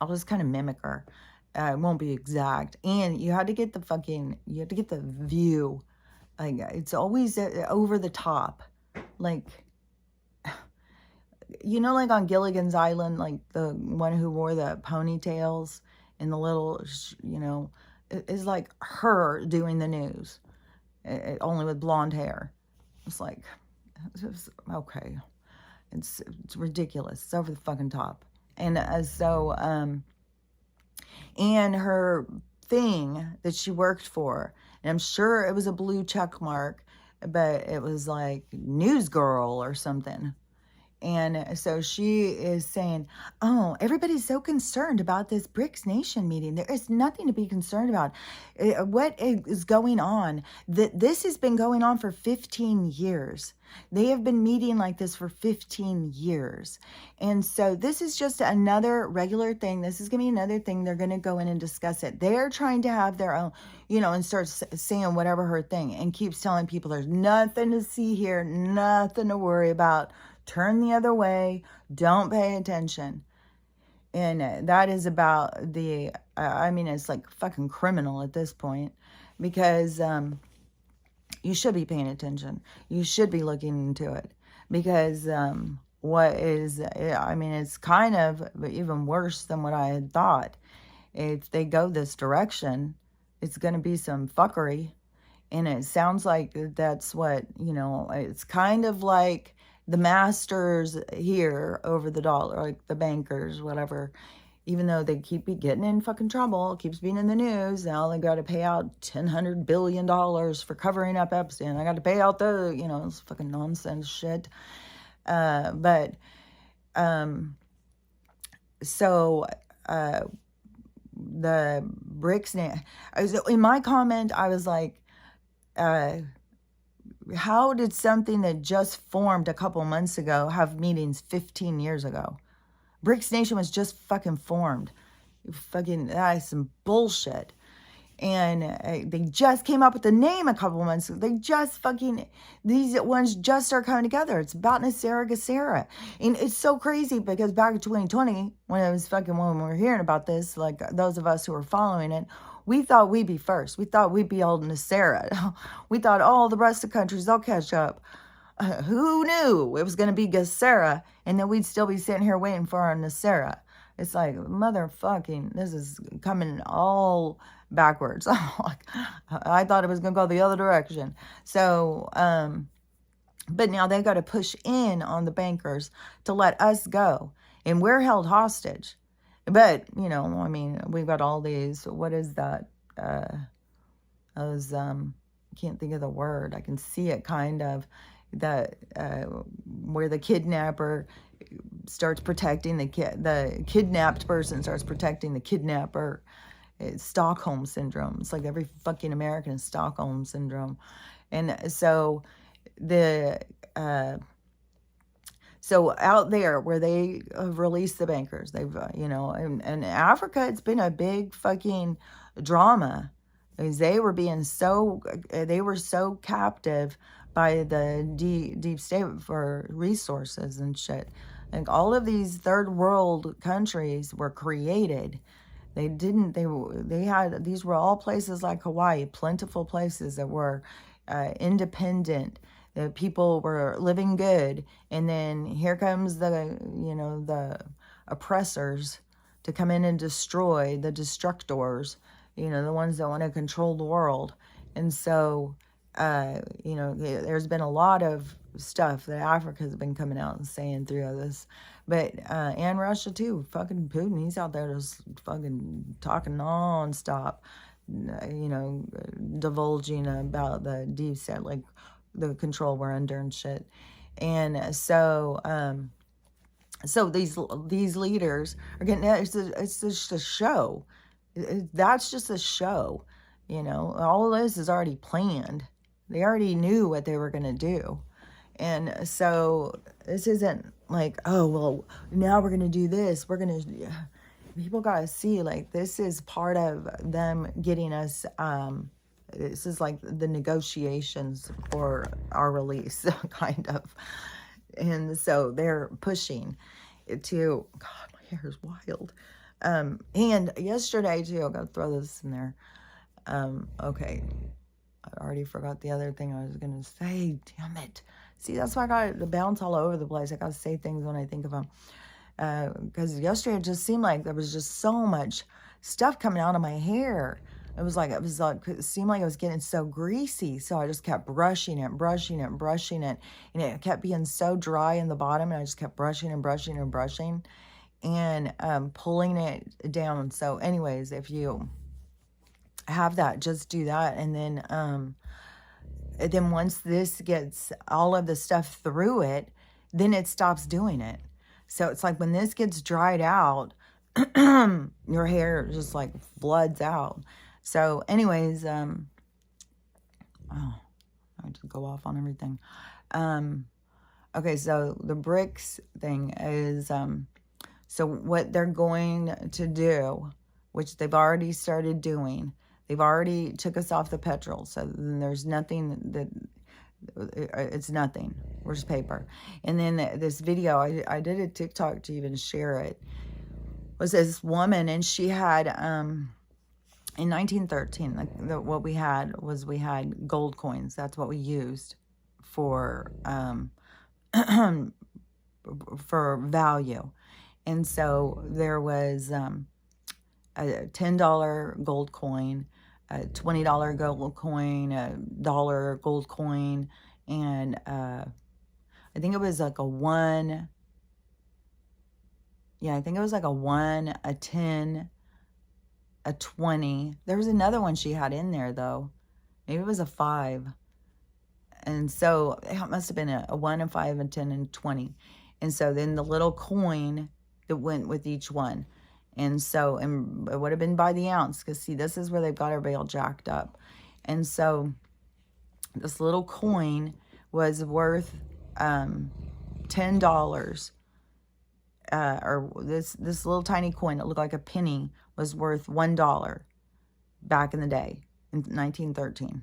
I'll just kind of mimic her. It won't be exact. And you have to get the view. Like, it's always over the top. Like, you know, like on Gilligan's Island, like the one who wore the ponytails and the little, you know, is like her doing the news. Only with blonde hair. It's like, okay. It's ridiculous. It's over the fucking top. And and her thing that she worked for, and I'm sure it was a blue check mark, but it was like News Girl or something. And so she is saying, oh, everybody's so concerned about this BRICS Nation meeting. There is nothing to be concerned about. What is going on? This has been going on for 15 years. They have been meeting like this for 15 years. And so this is just another regular thing. This is going to be another thing. They're going to go in and discuss it. They're trying to have their own, you know, and start saying whatever her thing, and keeps telling people there's nothing to see here, nothing to worry about. Turn the other way. Don't pay attention. And that is about I mean, it's like fucking criminal at this point, because you should be paying attention. You should be looking into it, because what is, I mean, it's kind of even worse than what I had thought. If they go this direction, it's going to be some fuckery. And it sounds like that's what, it's kind of like the masters here over the dollar, like the bankers, whatever. Even though they keep getting in fucking trouble, keeps being in the news. Now they got to pay out $100 billion for covering up Epstein. I got to pay out it's fucking nonsense shit. But so the BRICS, in my comment, I was like, how did something that just formed a couple months ago have meetings 15 years ago? BRICS Nation was just fucking formed. That is some bullshit. And they just came up with the name a couple months ago. These ones just start coming together. It's about Nasera. And it's so crazy because back in 2020, when we were hearing about this, like those of us who were following it, we thought we'd be first. We thought we'd be old Nasera. We thought, the rest of the countries, they'll catch up. Who knew it was going to be Gesera, and then we'd still be sitting here waiting for our Nasera? It's like, motherfucking, this is coming all backwards. I thought it was going to go the other direction. So, but now they got to push in on the bankers to let us go, and we're held hostage. But, we've got all these, what is that? Can't think of the word. I can see it kind of, that where the kidnapper starts protecting the kidnapped person starts protecting the kidnapper. It's Stockholm syndrome. It's like every fucking American is Stockholm syndrome. And so so out there where they have released the bankers, they've in Africa, it's been a big fucking drama. Because they were so captive by the deep state for resources and shit. Like all of these third world countries were created. These were all places like Hawaii, plentiful places that were independent. The people were living good. And then here comes the oppressors to come in and destroy, the destructors, the ones that want to control the world. And so, there's been a lot of stuff that Africa has been coming out and saying through this. But, and Russia too, fucking Putin, he's out there just fucking talking nonstop, divulging about the deep state, like the control we're under and shit. And so, so these leaders are getting, it's just a show. That's just a show. All of this is already planned. They already knew what they were going to do. And so this isn't like, oh, well, now we're going to do this. People got to see, like, this is part of them getting us, this is like the negotiations for our release, kind of. And so they're pushing it to, God, my hair is wild. And yesterday too, I'm going to throw this in there. Okay. I already forgot the other thing I was going to say. Damn it. See, that's why I got to bounce all over the place. I got to say things when I think of them. Because yesterday it just seemed like there was just so much stuff coming out of my hair. It seemed like it was getting so greasy. So I just kept brushing it. And it kept being so dry in the bottom. And I just kept brushing and pulling it down. So anyways, if you have that, just do that. And then once this gets all of the stuff through it, then it stops doing it. So it's like when this gets dried out, your hair just like floods out. So anyways, I just go off on everything. Okay, so the BRICS thing is, so what they're going to do, which they've already started doing, they've already took us off the petrol. So then there's nothing it's nothing. We're just paper. And then this video, I did a TikTok to even share it, was this woman, and she had, in 1913, what we had gold coins. That's what we used for value. And so there was a $10 gold coin, a $20 gold coin, a dollar gold coin, and I think it was like a 1, yeah, I think it was like a 1, a 10, a 20. There was another one she had in there, though. Maybe it was a 5. And so it must have been a 1, a 5, a 10, and 20. And so then the little coin that went with each one. And so, and it would have been by the ounce, because see, this is where they've got everybody all jacked up. And so this little coin was worth $10. Or this little tiny coin that looked like a penny was worth $1 back in the day in 1913.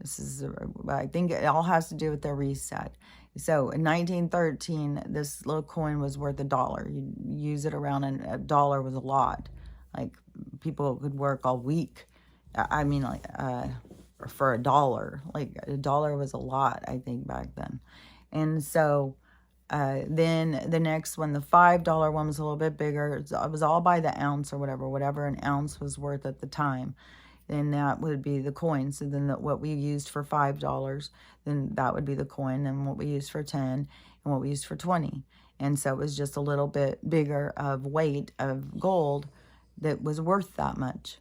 This is, I think it all has to do with their reset. So in 1913, this little coin was worth $1. You use it around, and $1 was a lot. Like, people could work all week. I mean, like, for $1. Like, $1 was a lot, I think, back then. And so then the next one, the $5 one, was a little bit bigger. It was all by the ounce or whatever an ounce was worth at the time. Then that would be the coin. So then what we used for $5, then that would be the coin. Then what we used for 10, and what we used for 20. And so it was just a little bit bigger of weight of gold that was worth that much.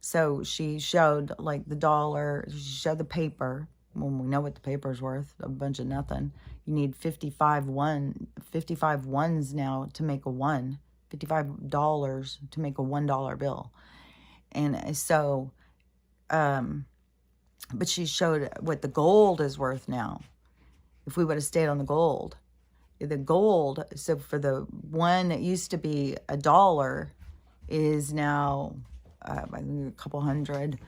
So she showed like the dollar, she showed the paper. Well, we know what the paper's worth, a bunch of nothing. You need 55 ones now to make a 1. $55 to make a $1 bill. And so, but she showed what the gold is worth now. If we would have stayed on the gold, so for the one that used to be $1 is now, I think, a couple hundred.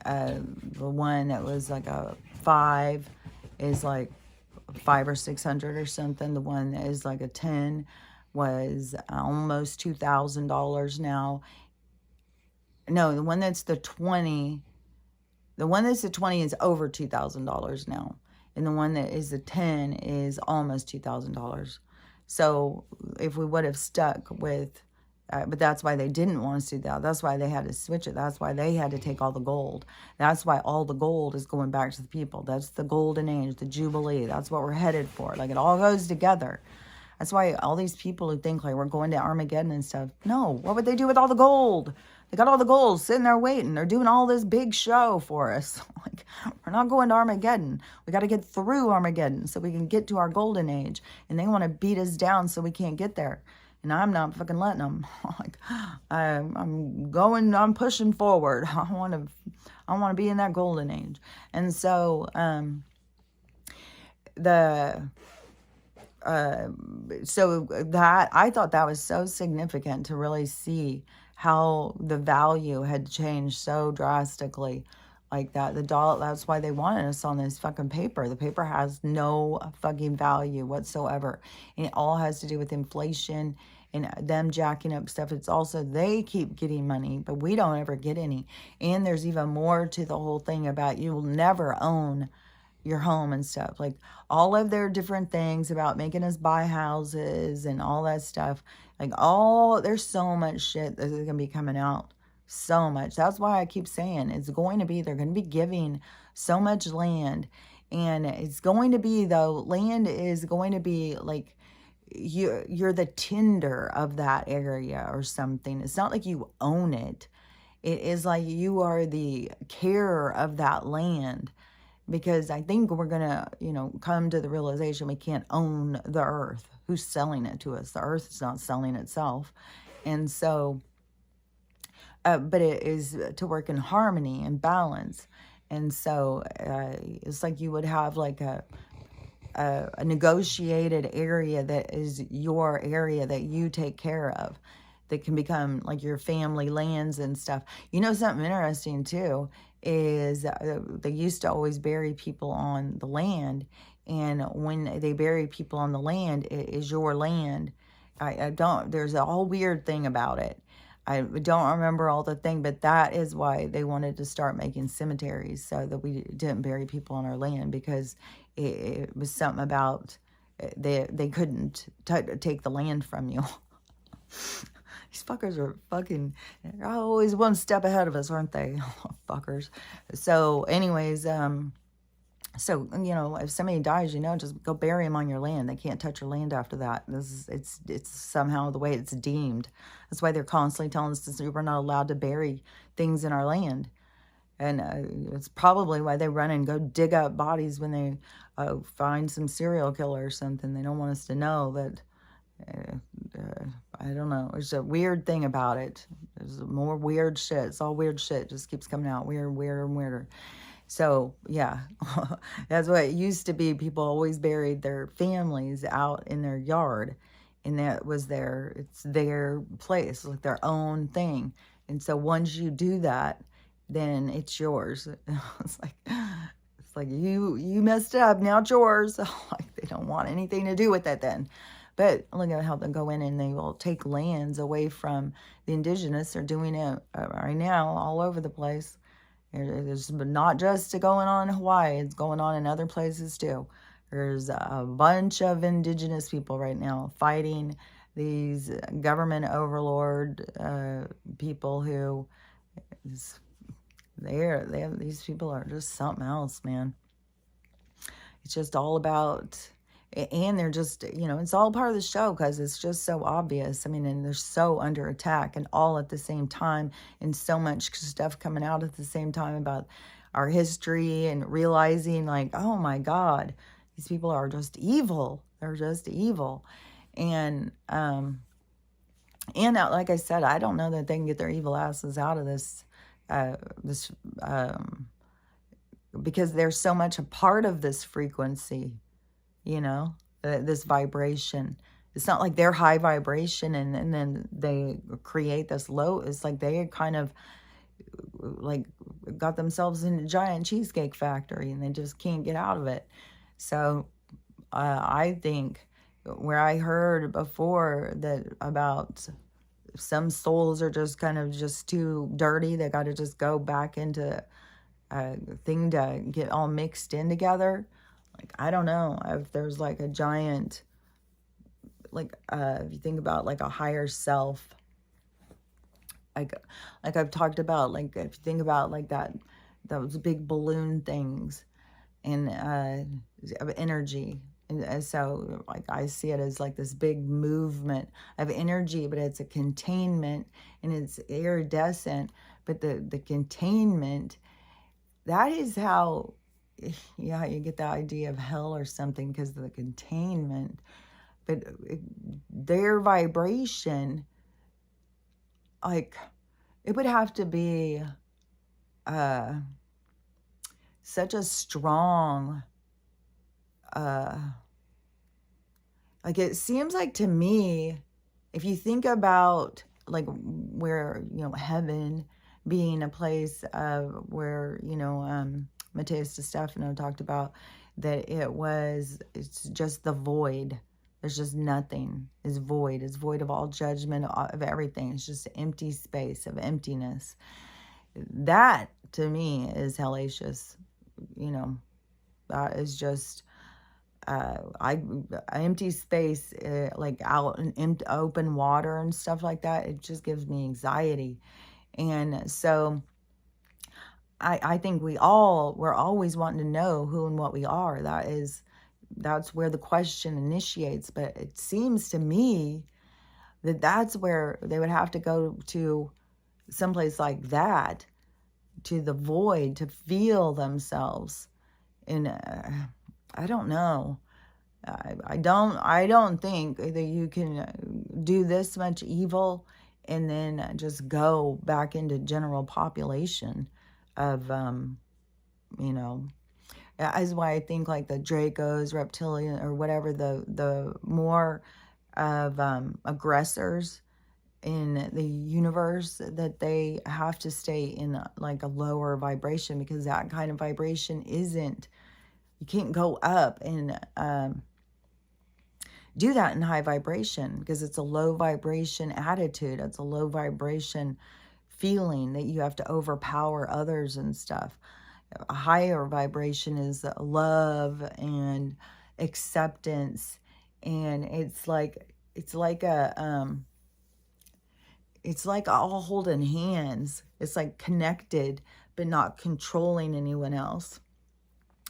The one that was like a 5 is like 500 or 600 or something. The one that is like a 10 was almost $2,000 now. No, the one that's the 20 is over $2,000 now. And the one that is the 10 is almost $2,000. So if we would have stuck with, but that's why they didn't want us to do that. That's why they had to switch it. That's why they had to take all the gold. That's why all the gold is going back to the people. That's the golden age, the jubilee. That's what we're headed for. Like, it all goes together. That's why all these people who think like we're going to Armageddon and stuff, no, what would they do with all the gold? They got all the gold sitting there waiting. They're doing all this big show for us. Like, we're not going to Armageddon. We got to get through Armageddon so we can get to our golden age. And they want to beat us down so we can't get there. And I'm not fucking letting them. Like, I'm pushing forward. I want to be in that golden age. And so, so that, I thought that was so significant to really see how the value had changed so drastically like that. The dollar, that's why they wanted us on this fucking paper. The paper has no fucking value whatsoever. And it all has to do with inflation and them jacking up stuff. It's also, they keep getting money, but we don't ever get any. And there's even more to the whole thing about you will never own your home and stuff. Like, all of their different things about making us buy houses and all that stuff. Like, there's so much shit that is going to be coming out. So much. That's why I keep saying they're going to be giving so much land. And it's going to be, though, land is going to be like, you're the tender of that area or something. It's not like you own it. It is like you are the carer of that land. Because I think we're going to, come to the realization we can't own the earth. Who's selling it to us? The earth is not selling itself. And so, but it is to work in harmony and balance. And so it's like you would have like a negotiated area that is your area that you take care of. That can become like your family lands and stuff. Something interesting too is they used to always bury people on the land. And when they bury people on the land, it is your land. There's a whole weird thing about it. I don't remember all the thing, but that is why they wanted to start making cemeteries so that we didn't bury people on our land, because it was something about they couldn't take the land from you. These fuckers are fucking, they're always one step ahead of us, aren't they? Fuckers. So anyways, so, if somebody dies, just go bury them on your land. They can't touch your land after that. It's somehow the way it's deemed. That's why they're constantly telling us that we're not allowed to bury things in our land. And it's probably why they run and go dig up bodies when they find some serial killer or something. They don't want us to know that, I don't know. There's a weird thing about it. There's more weird shit. It's all weird shit. It just keeps coming out weirder, weirder, and weirder. So, yeah, that's what it used to be. People always buried their families out in their yard. And that was it's their place, like their own thing. And so once you do that, then it's yours. It's like you messed it up, now it's yours. Like they don't want anything to do with it then. But look at how they go in and they will take lands away from the indigenous. They're doing it right now all over the place. It's not just going on in Hawaii. It's going on in other places too. There's a bunch of indigenous people right now fighting these government overlord people who these people are just something else, man. It's just all about, and they're just, it's all part of the show because it's just so obvious. I mean, and they're so under attack and all at the same time, and so much stuff coming out at the same time about our history and realizing like, oh my God, these people are just evil. They're just evil. And like I said, I don't know that they can get their evil asses out of this, because they're so much a part of this frequency, this vibration. It's not like they're high vibration and then they create this low. It's like they kind of like got themselves in a giant cheesecake factory and they just can't get out of it. So I think where I heard before that about some souls are just kind of just too dirty, they got to just go back into a thing to get all mixed in together. Like, I don't know if there's like a giant, like, if you think about like a higher self, like I've talked about, like if you think about like those big balloon things and of energy. And so like I see it as like this big movement of energy, but it's a containment and it's iridescent, but the containment, that is how, yeah, you get the idea of hell or something because of the containment. But their vibration, like, it would have to be such a strong, like, it seems like to me, if you think about, like, where, heaven being a place of where, Mateus DeStefano talked about that it's just the void. There's just nothing. It's void. It's void of all judgment, of everything. It's just empty space of emptiness. That, to me, is hellacious. That is just, empty space, like out in open water and stuff like that. It just gives me anxiety. And so I think we're always wanting to know who and what we are. That's where the question initiates. But it seems to me that that's where they would have to go to someplace like that, to the void, to feel themselves. And I don't know. I don't think that you can do this much evil and then just go back into general population of, that's why I think like the Dracos, reptilian, or whatever, the more of aggressors in the universe, that they have to stay in like a lower vibration, because that kind of vibration you can't go up and do that in high vibration, because it's a low vibration attitude. It's a low vibration feeling that you have to overpower others and stuff. A higher vibration is love and acceptance, and it's like a it's like all holding hands. It's like connected, but not controlling anyone else.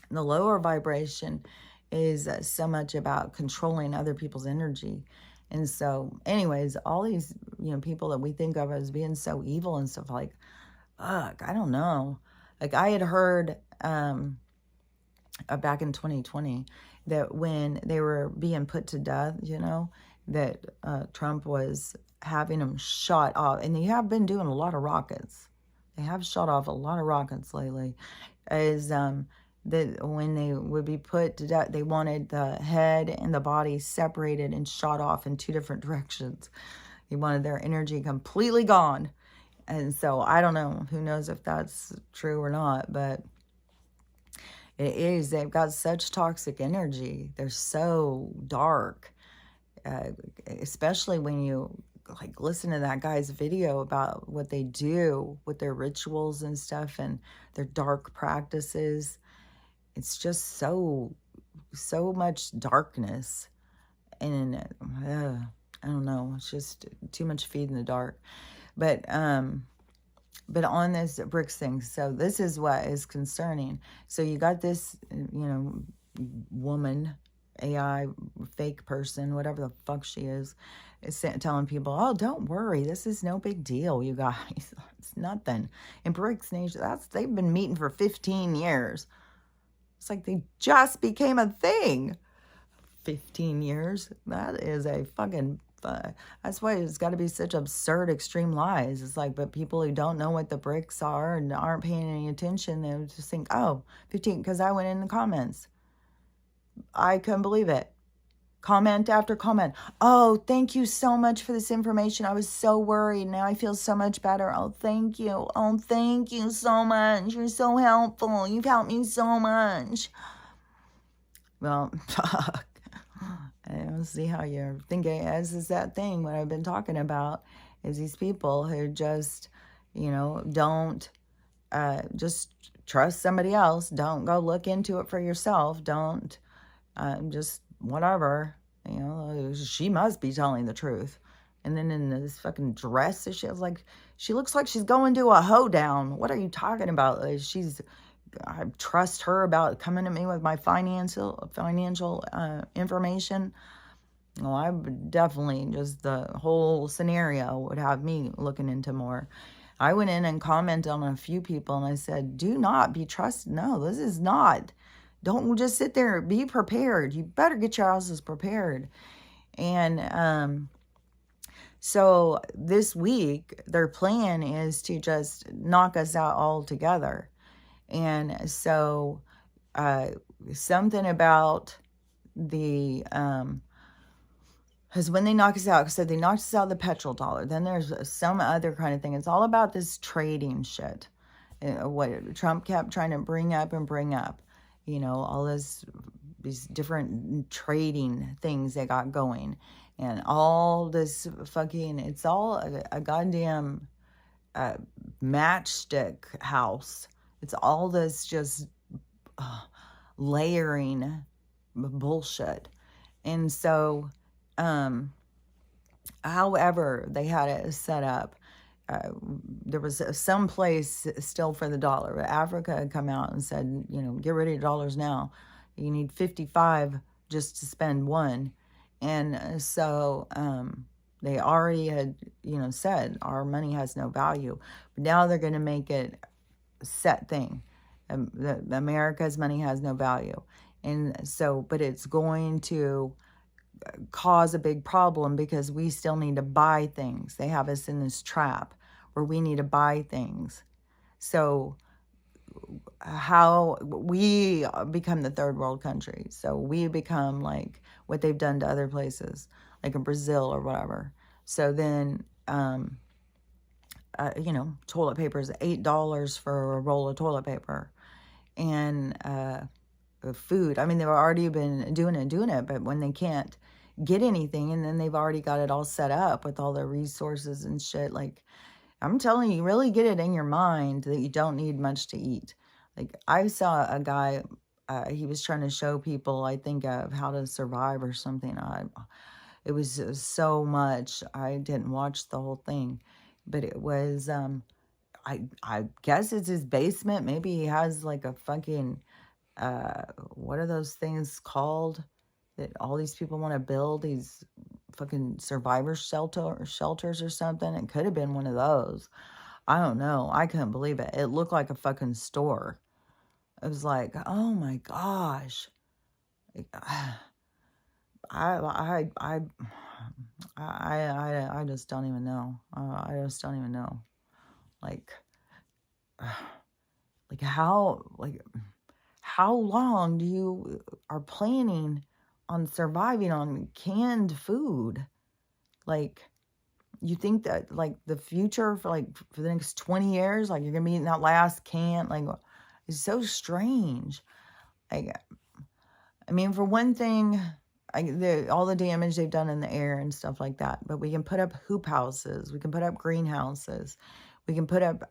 The lower vibration is so much about controlling other people's energy. And so, anyways, all these, people that we think of as being so evil and stuff, like, fuck, I don't know. Like, I had heard back in 2020 that when they were being put to death, that Trump was having them shot off. And they have been doing a lot of rockets. They have shot off a lot of rockets lately. Is that when they would be put to death, they wanted the head and the body separated and shot off in two different directions. They wanted their energy completely gone. And so I don't know. Who knows if that's true or not, but it is. They've got such toxic energy. They're so dark, especially when you like listen to that guy's video about what they do with their rituals and stuff and their dark practices. It's just so much darkness, and I don't know. It's just too much feed in the dark. But on this BRICS thing, so this is what is concerning. So you got this, woman, AI, fake person, whatever the fuck she is telling people, oh, don't worry, this is no big deal, you guys. It's nothing. In BRICS nation, they've been meeting for 15 years. It's like they just became a thing. 15 years. That is a fucking... that's why it's got to be such absurd, extreme lies. It's like, but people who don't know what the BRICS are and aren't paying any attention, they just think, oh, 15, because I went in the comments. I couldn't believe it. Comment after comment. Oh, thank you so much for this information. I was so worried. Now I feel so much better. Oh, thank you. Oh, thank you so much. You're so helpful. You've helped me so much. Well, fuck. I don't see how you're thinking. As is that thing, what I've been talking about is these people who just, don't just trust somebody else. Don't go look into it for yourself. Don't just whatever. She must be telling the truth. And then in this fucking dress, she looks like she's going to a hoedown. What are you talking about? I trust her about coming to me with my financial information. Well, I would definitely, just the whole scenario would have me looking into more. I went in and commented on a few people and I said, do not be trusted. No, this is not. Don't just sit there. Be prepared. You better get your houses prepared. And so this week, their plan is to just knock us out altogether. And so something about the, because when they knock us out, so they knocked us out of the petrodollar, then there's some other kind of thing. It's all about this trading shit. What Trump kept trying to bring up, all these different trading things they got going. And all this fucking, it's all a goddamn matchstick house. It's all this just layering bullshit. And so, however they had it set up, there was some place still for the dollar. Africa had come out and said, get rid of your dollars now. You need 55 just to spend one. And so they already had, said our money has no value. But now they're going to make it a set thing. America's money has no value. And so, but it's going to cause a big problem because we still need to buy things. They have us in this trap where we need to buy things. So how we become the third world country. So we become like what they've done to other places, like in Brazil or whatever. So then, toilet paper is $8 for a roll of toilet paper. And food, I mean, they've already been doing it, but when they can't get anything, and then they've already got it all set up with all their resources and shit, like, I'm telling you, really get it in your mind that you don't need much to eat. Like, I saw a guy, he was trying to show people, I think, of how to survive or something. It was so much. I didn't watch the whole thing. but it was, I guess it's his basement. Maybe he has like a fucking, what are those things called that all these people want to build, these fucking shelters or something. It could have been one of those. I don't know. I couldn't believe it. It looked like a fucking store. It was like, oh my gosh. I just don't even know. I just don't even know. Like, how long do you are planning on surviving on canned food? Like, you think that like the future for the next 20 years, like you're gonna be eating that last can, like it's so strange. Like, I mean, for one thing, all the damage they've done in the air and stuff like that, but we can put up hoop houses, we can put up greenhouses, we can put up,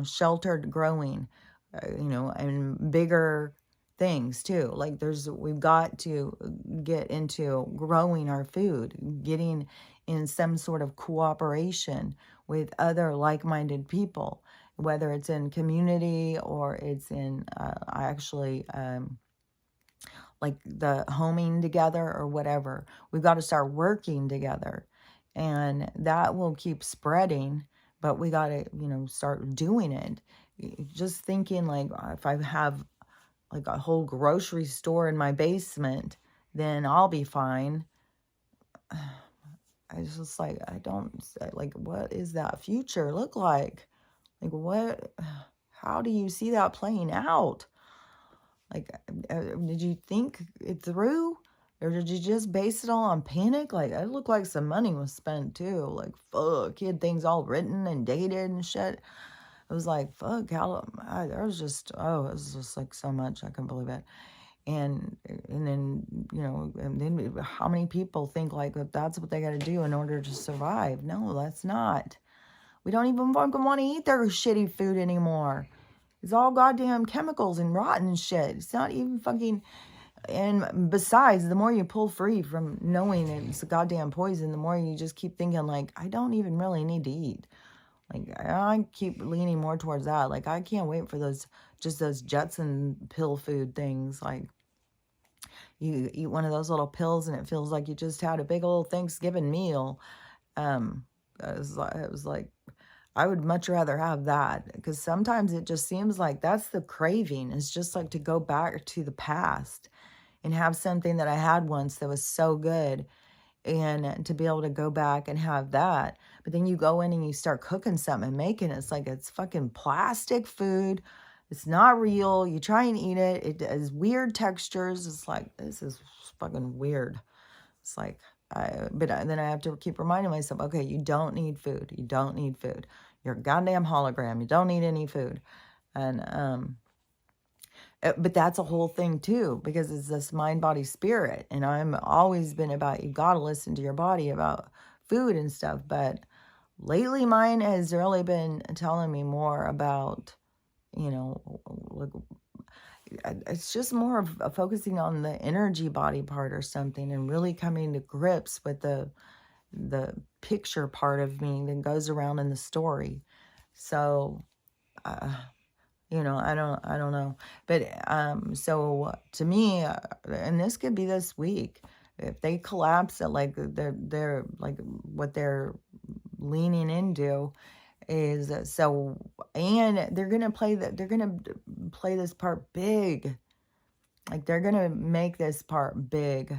sheltered growing, and bigger things too. Like we've got to get into growing our food, getting in some sort of cooperation with other like-minded people, whether it's in community or it's in actually like the homing together or whatever. We've got to start working together, and that will keep spreading, but we got to, start doing it. Just thinking like if I have like a whole grocery store in my basement, then I'll be fine. I just like, I don't, like, what is that future look like? Like, how do you see that playing out? Like, did you think it through? Or did you just base it all on panic? Like, it looked like some money was spent too. Like, fuck, he had things all written and dated and shit. It was like, fuck, there was just, it was just like so much. I couldn't believe it. And then, and then how many people think like that's what they got to do in order to survive? No, that's not. We don't even fucking want to eat their shitty food anymore. It's all goddamn chemicals and rotten shit. It's not even fucking... And besides, the more you pull free from knowing it's a goddamn poison, the more you just keep thinking like, I don't even really need to eat. Like, I keep leaning more towards that. Like, I can't wait for those Jetson pill food things. Like, you eat one of those little pills and it feels like you just had a big old Thanksgiving meal. It was like, I would much rather have that, because sometimes it just seems like that's the craving. It's just like to go back to the past and have something that I had once that was so good, and to be able to go back and have that. But then you go in and you start cooking something and making it. It's like it's fucking plastic food. It's not real. You try and eat it. It has weird textures. It's like, this is fucking weird. It's like, but then I have to keep reminding myself, okay, you don't need food. You don't need food. You're a goddamn hologram. You don't need any food. And, but that's a whole thing too, because it's this mind, body, spirit. And I'm always been about, you got to listen to your body about food and stuff. But lately mine has really been telling me more about, like, it's just more of focusing on the energy body part or something, and really coming to grips with the picture part of me that goes around in the story. So, I don't know. But, so to me, and this could be this week, if they collapse it, like they're like what they're leaning into is so, and they're going to play this part big. Like they're going to make this part big.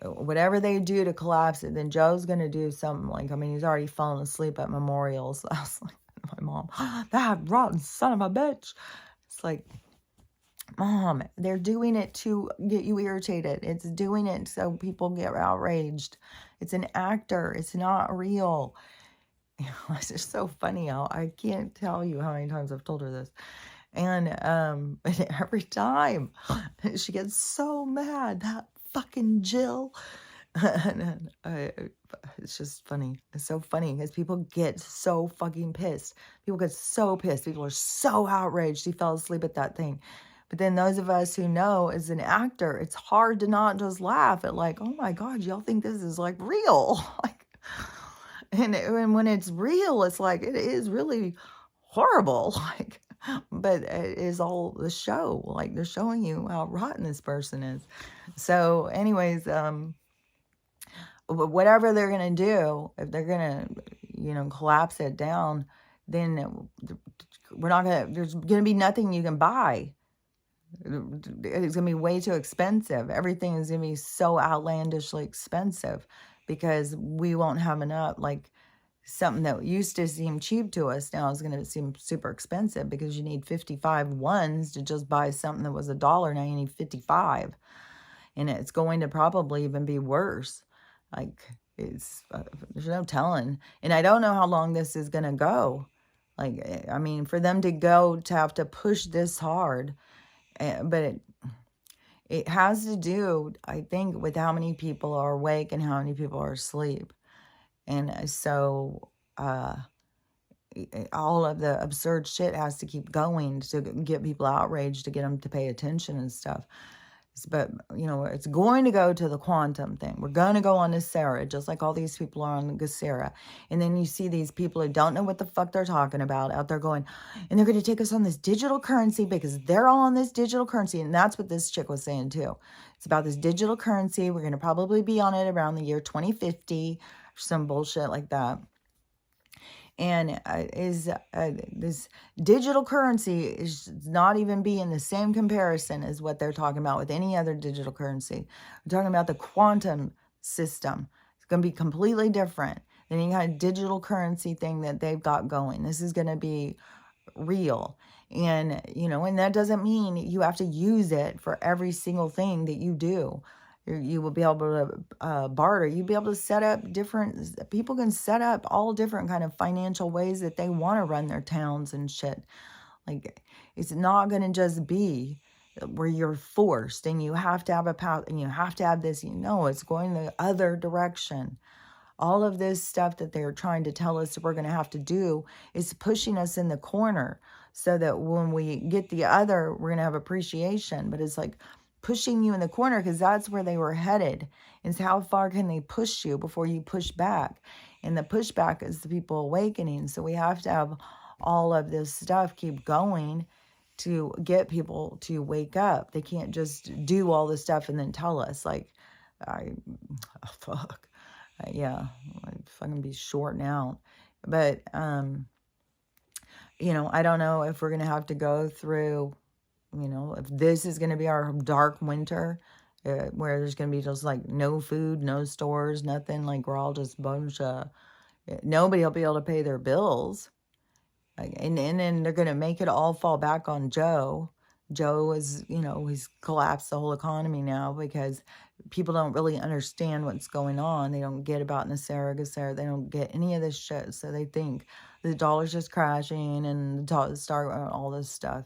Whatever they do to collapse it, then Joe's going to do something like, I mean, he's already fallen asleep at memorials. I was like, my mom, that rotten son of a bitch. It's like, Mom, they're doing it to get you irritated. It's doing it so people get outraged. It's an actor. It's not real. It's just so funny how I can't tell you how many times I've told her this. And every time she gets so mad, that fucking Jill. And it's just funny. It's so funny because people get so fucking pissed. People get so pissed. People are so outraged he fell asleep at that thing. But then those of us who know as an actor, it's hard to not just laugh at like, oh my God, y'all think this is like real. Like, And when it's real, it's like, it is really horrible. Like, but it is all the show. Like, they're showing you how rotten this person is. So anyways, whatever they're going to do, if they're going to, collapse it down, then we're not going to, there's going to be nothing you can buy. It's going to be way too expensive. Everything is going to be so outlandishly expensive because we won't have enough. Like, something that used to seem cheap to us now is going to seem super expensive because you need 55 ones to just buy something that was $1. Now you need 55. And it's going to probably even be worse. Like, there's no telling. And I don't know how long this is going to go. Like, I mean, for them to have to push this hard, but it has to do, I think, with how many people are awake and how many people are asleep. And so all of the absurd shit has to keep going to get people outraged, to get them to pay attention and stuff. But, it's going to go to the quantum thing. We're going to go on to Sarah, just like all these people are on Sarah. And then you see these people who don't know what the fuck they're talking about out there going, and they're going to take us on this digital currency because they're all on this digital currency. And that's what this chick was saying too. It's about this digital currency. We're going to probably be on it around the year 2050, or some bullshit like that. And this digital currency is not even being the same comparison as what they're talking about with any other digital currency. We're talking about the quantum system. It's going to be completely different than any kind of digital currency thing that they've got going. This is going to be real. And, and that doesn't mean you have to use it for every single thing that you do. You will be able to barter. You'll be able to set up people can set up all different kind of financial ways that they want to run their towns and shit. Like, it's not going to just be where you're forced and you have to have a path and you have to have this. It's going the other direction. All of this stuff that they're trying to tell us that we're going to have to do is pushing us in the corner so that when we get the other, we're going to have appreciation. But it's like pushing you in the corner because that's where they were headed. Is how far can they push you before you push back? And the pushback is the people awakening. So we have to have all of this stuff keep going to get people to wake up. They can't just do all this stuff and then tell us, like, fuck. Yeah, I'd fucking be shorting out. But, I don't know if we're going to have to go through, if this is going to be our dark winter, where there's going to be just like no food, no stores, nothing. Like, we're all just a bunch of, nobody will be able to pay their bills. And then they're going to make it all fall back on Joe. Joe is, he's collapsed the whole economy now because people don't really understand what's going on. They don't get about Nasara, Gasera. They don't get any of this shit. So they think the dollar's just crashing and the stock, all this stuff.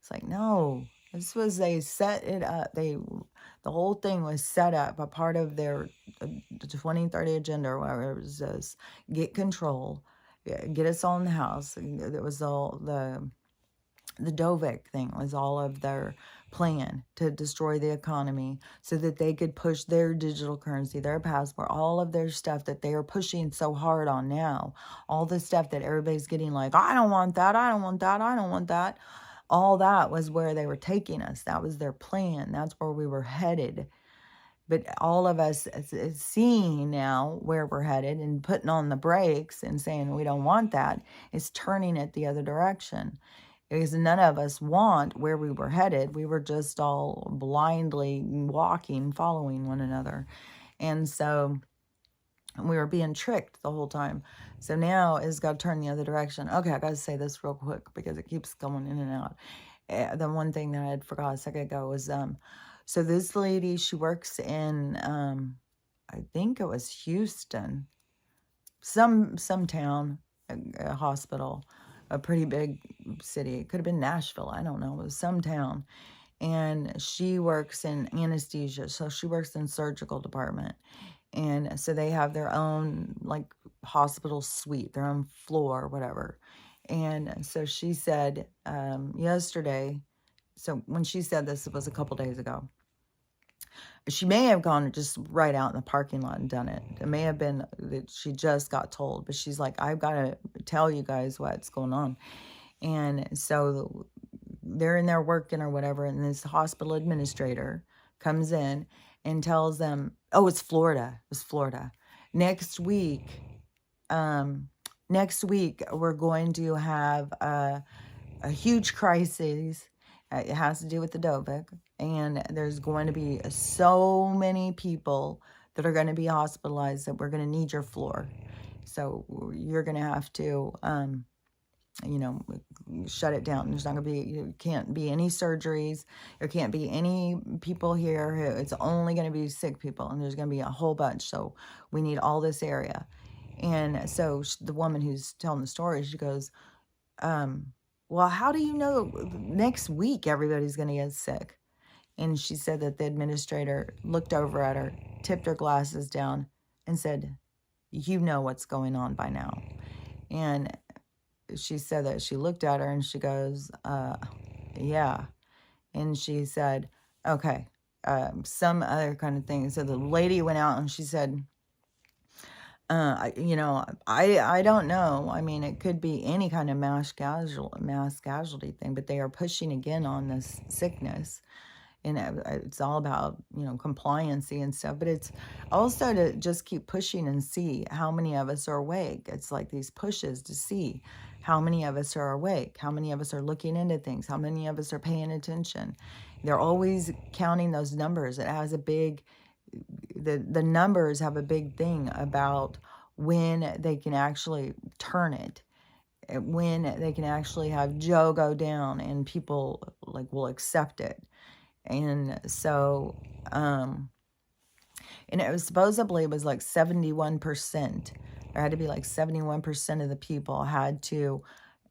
It's like, no, they set it up. The whole thing was set up, a part of their 2030 agenda or whatever it was, this, get control, get us all in the house. It was all the Dovec thing was all of their plan to destroy the economy so that they could push their digital currency, their passport, all of their stuff that they are pushing so hard on now. All the stuff that everybody's getting like, I don't want that, I don't want that, I don't want that. All that was where they were taking us. That was their plan. That's where we were headed. But all of us is seeing now where we're headed and putting on the brakes and saying we don't want that is turning it the other direction. Because none of us want where we were headed. We were just all blindly walking, following one another. And so we were being tricked the whole time. So now it's got to turn the other direction. Okay, I got to say this real quick because it keeps going in and out. The one thing that I had forgot a second ago was, so this lady, she works in, I think it was Houston, some town, a hospital, a pretty big city. It could have been Nashville. I don't know. It was some town. And she works in anesthesia. So she works in surgical department. And so they have their own like hospital suite, their own floor, whatever. And so she said yesterday, so when she said this, it was a couple days ago. She may have gone just right out in the parking lot and done it. It may have been that she just got told, but she's like, I've got to tell you guys what's going on. And so they're in there working or whatever, and this hospital administrator comes in and tells them, oh, it's Florida. It's Florida. Next week, we're going to have a huge crisis. It has to do with the Dovik, and there's going to be so many people that are going to be hospitalized that we're going to need your floor. So you're going to have to, you know, shut it down. There's not going to be, you can't be any surgeries. There can't be any people here. It's only going to be sick people, and there's going to be a whole bunch. So we need all this area. And so the woman who's telling the story, she goes, well, how do you know next week everybody's going to get sick? And she said that the administrator looked over at her, tipped her glasses down, and said, you know what's going on by now. And she said that she looked at her and she goes, yeah. And she said, okay, some other kind of thing. So the lady went out and she said, you know, I don't know. I mean, it could be any kind of mass casualty thing, but they are pushing again on this sickness. And it's all about, you know, compliancy and stuff, but it's also to just keep pushing and see how many of us are awake. It's like these pushes to see how many of us are awake, how many of us are looking into things, how many of us are paying attention. They're always counting those numbers. It has a big, the numbers have a big thing about when they can actually turn it, when they can actually have Joe go down and people like will accept it. And so, and it was supposedly, it was like 71%. There had to be like 71% of the people had to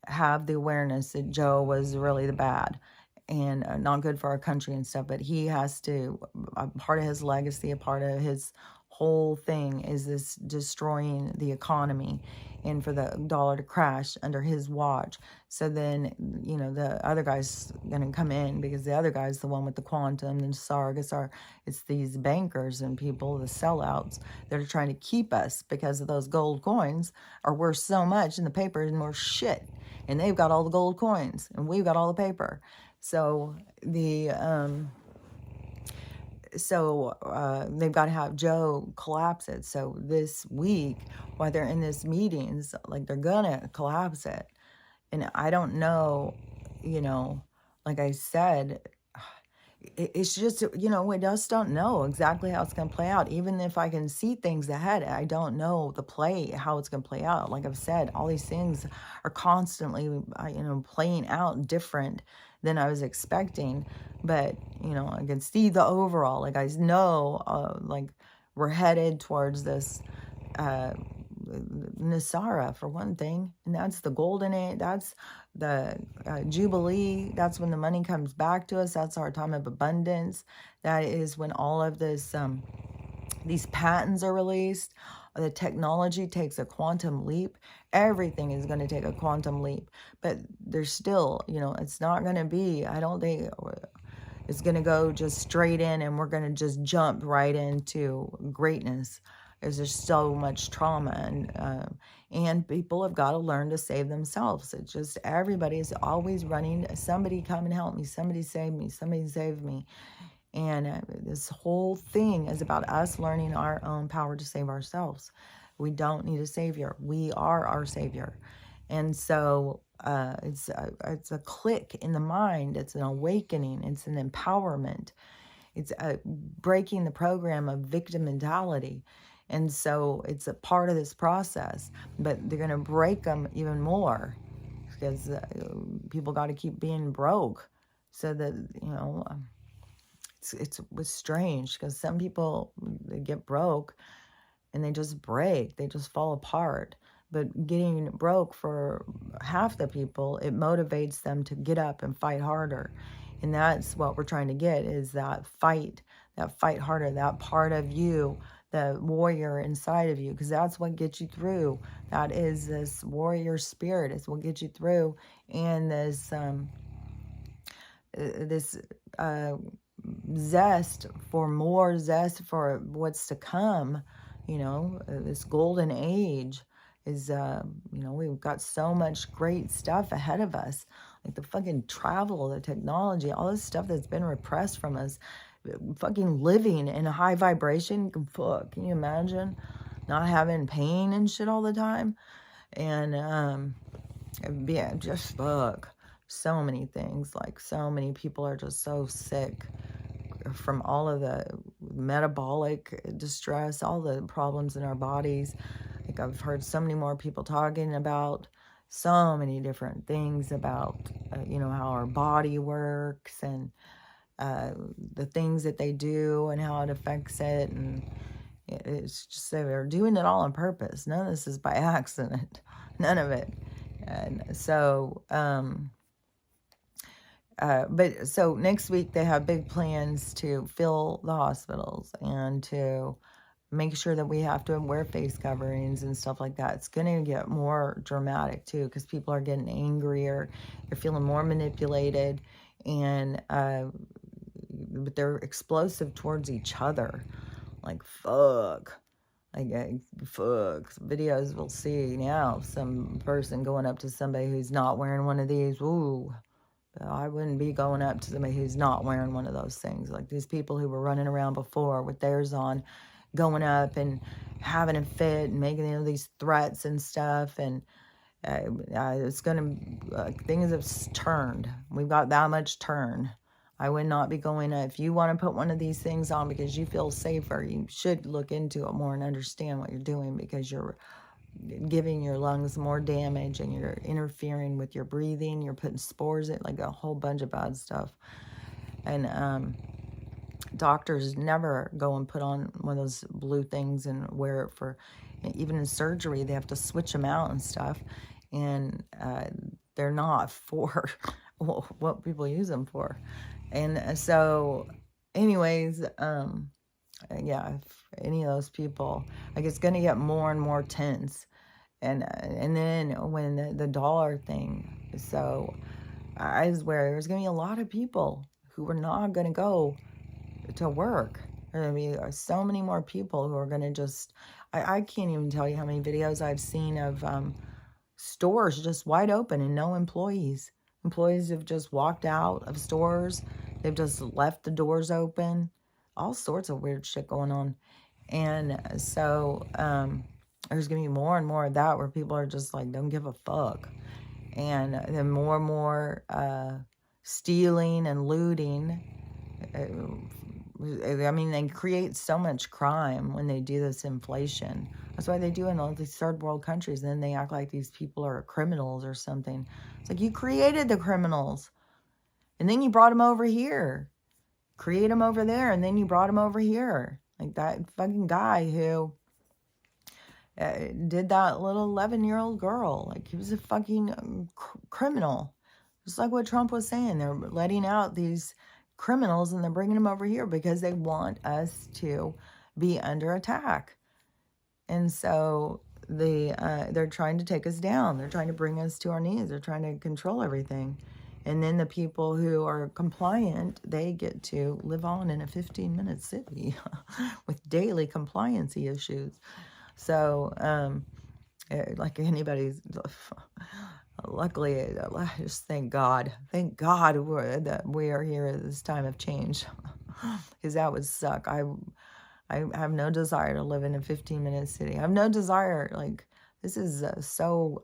have the awareness that Joe was really the bad and not good for our country and stuff. But he has to, a part of his legacy, a part of his whole thing is this destroying the economy and for the dollar to crash under his watch. So then, you know, the other guy's going to come in because the other guy's the one with the quantum and Sargas are, it's these bankers and people, the sellouts that are trying to keep us because of those gold coins are worth so much in the paper and more shit. And they've got all the gold coins and we've got all the paper. So the, they've got to have Joe collapse it. So this week, while they're in this meetings, like they're gonna collapse it. And I don't know, you know, like I said, it's just, you know, we just don't know exactly how it's going to play out. Even if I can see things ahead, I don't know the play, how it's going to play out. Like I've said, all these things are constantly, you know, playing out different than I was expecting. But, you know, I can see the overall, like I know, like we're headed towards this, Nasara for one thing, and that's the golden age, that's the Jubilee, that's when the money comes back to us, that's our time of abundance, that is when all of this, these patents are released, the technology takes a quantum leap, everything is going to take a quantum leap, but there's still, you know, it's not going to be, I don't think it's going to go just straight in and we're going to just jump right into greatness. There's so much trauma and people have got to learn to save themselves. It's just everybody is always running, somebody come and help me, somebody save me, somebody save me. And this whole thing is about us learning our own power to save ourselves. We don't need a savior. We are our savior. And so it's a click in the mind. It's an awakening. It's an empowerment. It's breaking the program of victim mentality. And so it's a part of this process, but they're going to break them even more because people got to keep being broke so that, you know, it was strange because some people, they get broke and they just break, they just fall apart. But getting broke for half the people, it motivates them to get up and fight harder. And that's what we're trying to get, is that fight harder, that part of you, the warrior inside of you, because that's what gets you through. That is this warrior spirit. It's what gets you through. And this zest for more zest for what's to come, you know, this golden age is, you know, we've got so much great stuff ahead of us, like the fucking travel, the technology, all this stuff that's been repressed from us, fucking living in a high vibration. Fuck, can you imagine not having pain and shit all the time? And yeah, just fuck, so many things, like so many people are just so sick from all of the metabolic distress, all the problems in our bodies. Like I've heard so many more people talking about so many different things about, you know, how our body works and the things that they do and how it affects it. And it's just, they're doing it all on purpose. None of this is by accident. None of it. And so, but so next week they have big plans to fill the hospitals and to make sure that we have to wear face coverings and stuff like that. It's going to get more dramatic too, because people are getting angrier. They're feeling more manipulated, and but they're explosive towards each other. Like, fuck. Like, fuck. Videos we'll see now. Some person going up to somebody who's not wearing one of these. Ooh. I wouldn't be going up to somebody who's not wearing one of those things. Like these people who were running around before with theirs on, going up and having a fit and making, you know, these threats and stuff. And it's going to, things have turned. We've got that much turn. I would not be going, if you want to put one of these things on because you feel safer, you should look into it more and understand what you're doing, because you're giving your lungs more damage and you're interfering with your breathing. You're putting spores in, like a whole bunch of bad stuff. And doctors never go and put on one of those blue things and wear it for, even in surgery, they have to switch them out and stuff. And they're not for what people use them for. And so anyways, yeah, if any of those people, like, it's going to get more and more tense. And then when the dollar thing, so I swear there's going to be a lot of people who are not going to go to work. There's going to be so many more people who are going to just, I can't even tell you how many videos I've seen of stores just wide open and no employees. Employees have just walked out of stores. They've just left the doors open. All sorts of weird shit going on. And so there's going to be more and more of that, where people are just like, don't give a fuck. And then more and more stealing and looting. I mean, they create so much crime when they do this inflation. That's why they do in all these third world countries. And then they act like these people are criminals or something. It's like, you created the criminals. And then you brought them over here. Create them over there. And then you brought them over here. Like that fucking guy who did that little 11-year-old girl. Like, he was a fucking criminal. Just like what Trump was saying. They're letting out these criminals and they're bringing them over here because they want us to be under attack. And so they're trying to take us down. They're trying to bring us to our knees. They're trying to control everything. And then the people who are compliant, they get to live on in a 15-minute city with daily compliancy issues. So, like anybody's, luckily, I just thank God that we are here at this time of change, because that would suck. I have no desire to live in a 15-minute city. I have no desire, like, this is so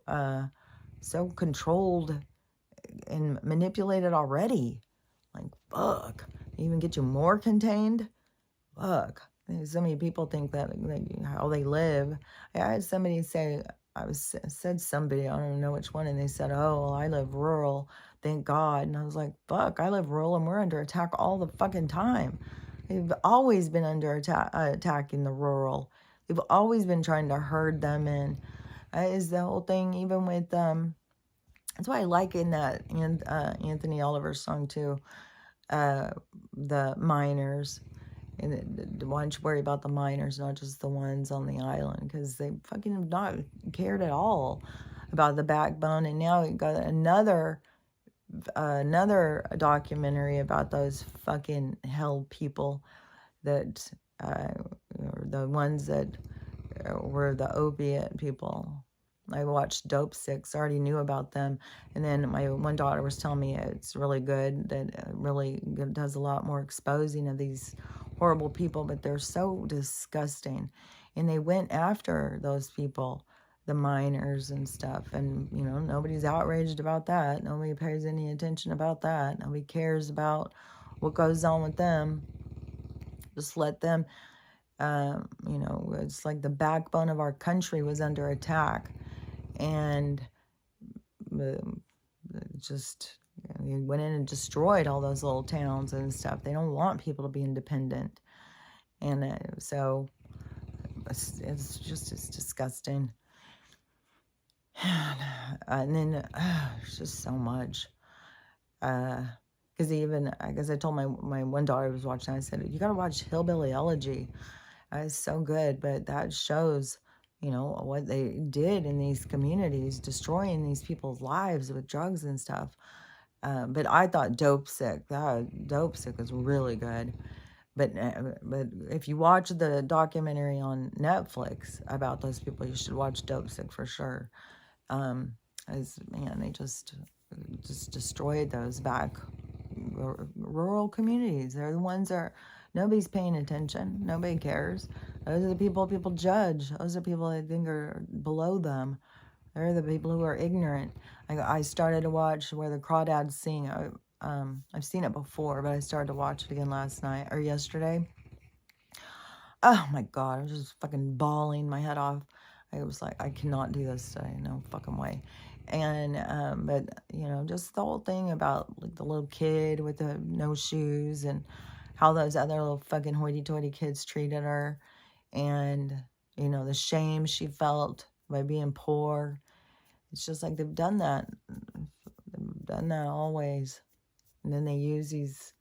controlled and manipulated already. Like, fuck. They even get you more contained. Fuck. So many people think that, like, how they live. I had somebody say, said somebody, I don't know which one, and they said, oh, well, I live rural, thank God. And I was like, fuck, I live rural and we're under attack all the fucking time. They've always been under attack in the rural. They've always been trying to herd them in. That is the whole thing, even with, that's why I like in that Anthony Oliver song too, the miners. And why don't you worry about the miners, not just the ones on the island, because they fucking have not cared at all about the backbone. And now we got another another documentary about those fucking hell people that, or the ones that were the opiate people. I watched Dope Six, already knew about them. And then my one daughter was telling me it's really good, that it really does a lot more exposing of these horrible people, but they're so disgusting. And they went after those people, the minors and stuff. And, you know, nobody's outraged about that. Nobody pays any attention about that. Nobody cares about what goes on with them. Just let them, you know, it's like the backbone of our country was under attack. And just, you know, he went in and destroyed all those little towns and stuff. They don't want people to be independent. And so it's just, it's disgusting. And then it's just so much. Because even, I guess I told my one daughter was watching, I said, you got to watch Hillbilly Elegy. It's so good, but that shows, you know, what they did in these communities, destroying these people's lives with drugs and stuff. But I thought Dope Sick was really good. But if you watch the documentary on Netflix about those people, you should watch Dope Sick for sure. As man, they just destroyed those back rural communities. They're the ones that nobody's paying attention. Nobody cares. Those are the people judge. Those are people I think are below them. They're the people who are ignorant. I started to watch Where the Crawdads Sing. I've seen it before, but I started to watch it again last night or yesterday. Oh my God, I was just fucking bawling my head off. I was like, I cannot do this today. No fucking way. And, but, you know, just the whole thing about like the little kid with the no shoes and how those other little fucking hoity-toity kids treated her. And, you know, the shame she felt by being poor. It's just like they've done that. They've done that always. And then they use these,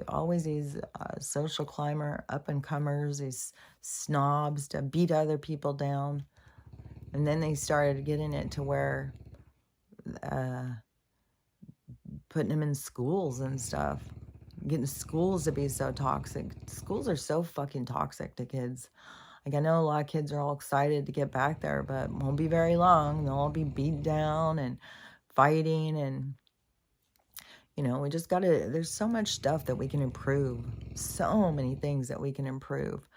always these social climber up-and-comers, these snobs to beat other people down. And then they started getting it to where putting them in schools and stuff. Getting schools to be so toxic. Schools are so fucking toxic to kids. Like, I know a lot of kids are all excited to get back there, but it won't be very long. They'll all be beat down and fighting. And, you know, we just got to, there's so much stuff that we can improve. So many things that we can improve.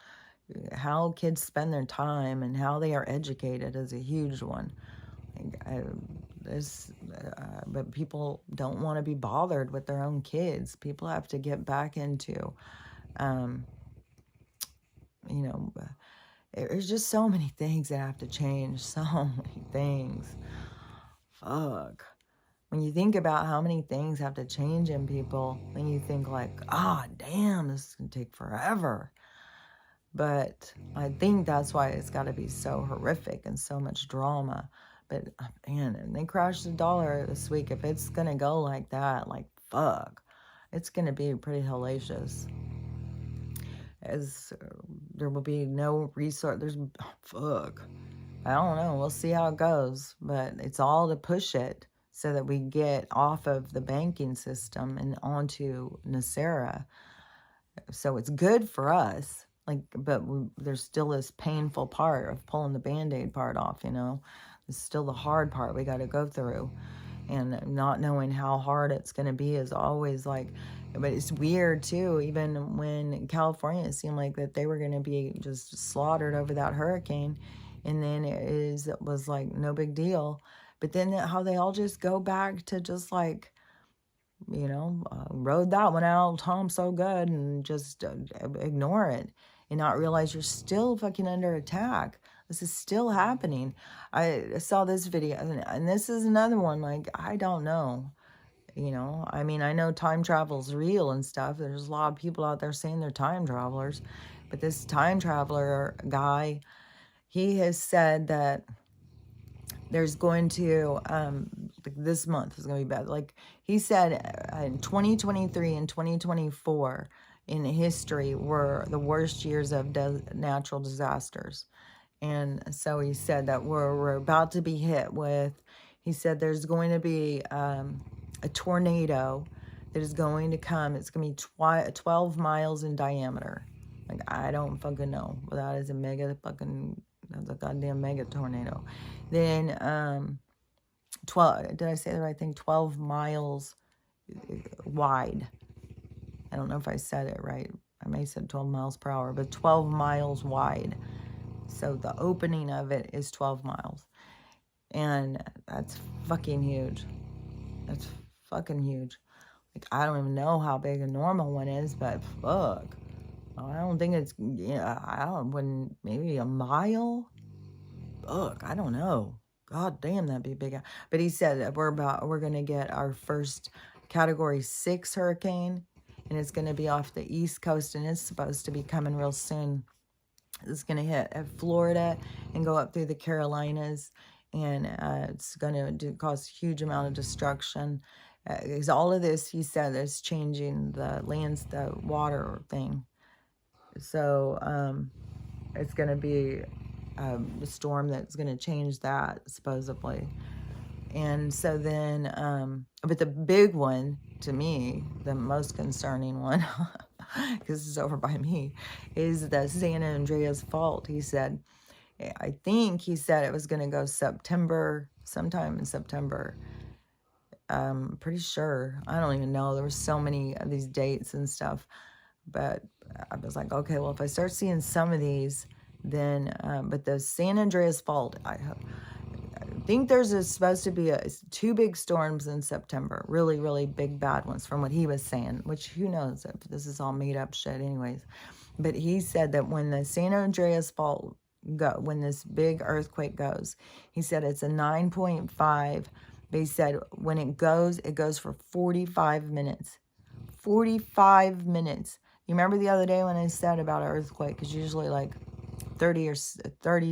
How kids spend their time and how they are educated is a huge one. But people don't want to be bothered with their own kids. People have to get back into, you know, there's just so many things that have to change. So many things. Fuck. When you think about how many things have to change in people, then you think like, ah, damn, this is going to take forever. But I think that's why it's got to be so horrific and so much drama. But, man, and they crashed the dollar this week. If it's going to go like that, like, fuck, it's going to be pretty hellacious. As there will be no resource. Fuck. I don't know. We'll see how it goes. But it's all to push it so that we get off of the banking system and onto NESARA. So it's good for us. Like, but there's still this painful part of pulling the Band-Aid part off, you know. It's still the hard part we got to go through. And not knowing how hard it's going to be is always like, but it's weird too. Even when California, it seemed like that they were going to be just slaughtered over that hurricane. And then it was like no big deal. But then how they all just go back to just like, you know, rode that one out, Tom, so good, and just ignore it and not realize you're still fucking under attack. This is still happening. I saw this video, and this is another one, like, I don't know. You know, I mean, I know time travel's real and stuff. There's a lot of people out there saying they're time travelers. But this time traveler guy, he has said that there's going to, this month is going to be bad. Like he said, in 2023 and 2024 in history were the worst years of natural disasters. And so he said that we're about to be hit with, he said there's going to be a tornado that is going to come. It's going to be 12 miles in diameter. Like, I don't fucking know. But that is a mega fucking, that's a goddamn mega tornado. Then, 12, did I say the right thing? 12 miles wide. I don't know if I said it right. I may have said 12 miles per hour, but 12 miles wide. So the opening of it is 12 miles. And that's fucking huge. That's fucking huge. Like, I don't even know how big a normal one is, but fuck. I don't think it's, yeah, wouldn't, maybe a mile? Fuck, I don't know. God damn, that'd be big. But he said that we're going to get our first Category 6 hurricane, and it's going to be off the East Coast, and it's supposed to be coming real soon. It's going to hit Florida and go up through the Carolinas, and it's going to cause a huge amount of destruction. Because all of this, he said, is changing the water thing. So it's going to be a storm that's going to change that, supposedly. And so then, but the big one, to me, the most concerning one, because it's over by me, is the San Andreas Fault. He said, I think he said it was going to go sometime in September. Pretty sure. I don't even know. There were so many of these dates and stuff. But I was like, okay, well, if I start seeing some of these, then, but the San Andreas Fault, I think there's supposed to be 2 big storms in September. Really, really big, bad ones, from what he was saying, which who knows if this is all made up shit anyways. But he said that when the San Andreas Fault when this big earthquake goes, he said it's a 9.5. But he said when it goes for 45 minutes. 45 minutes. You remember the other day when I said about an earthquake? It's usually like 30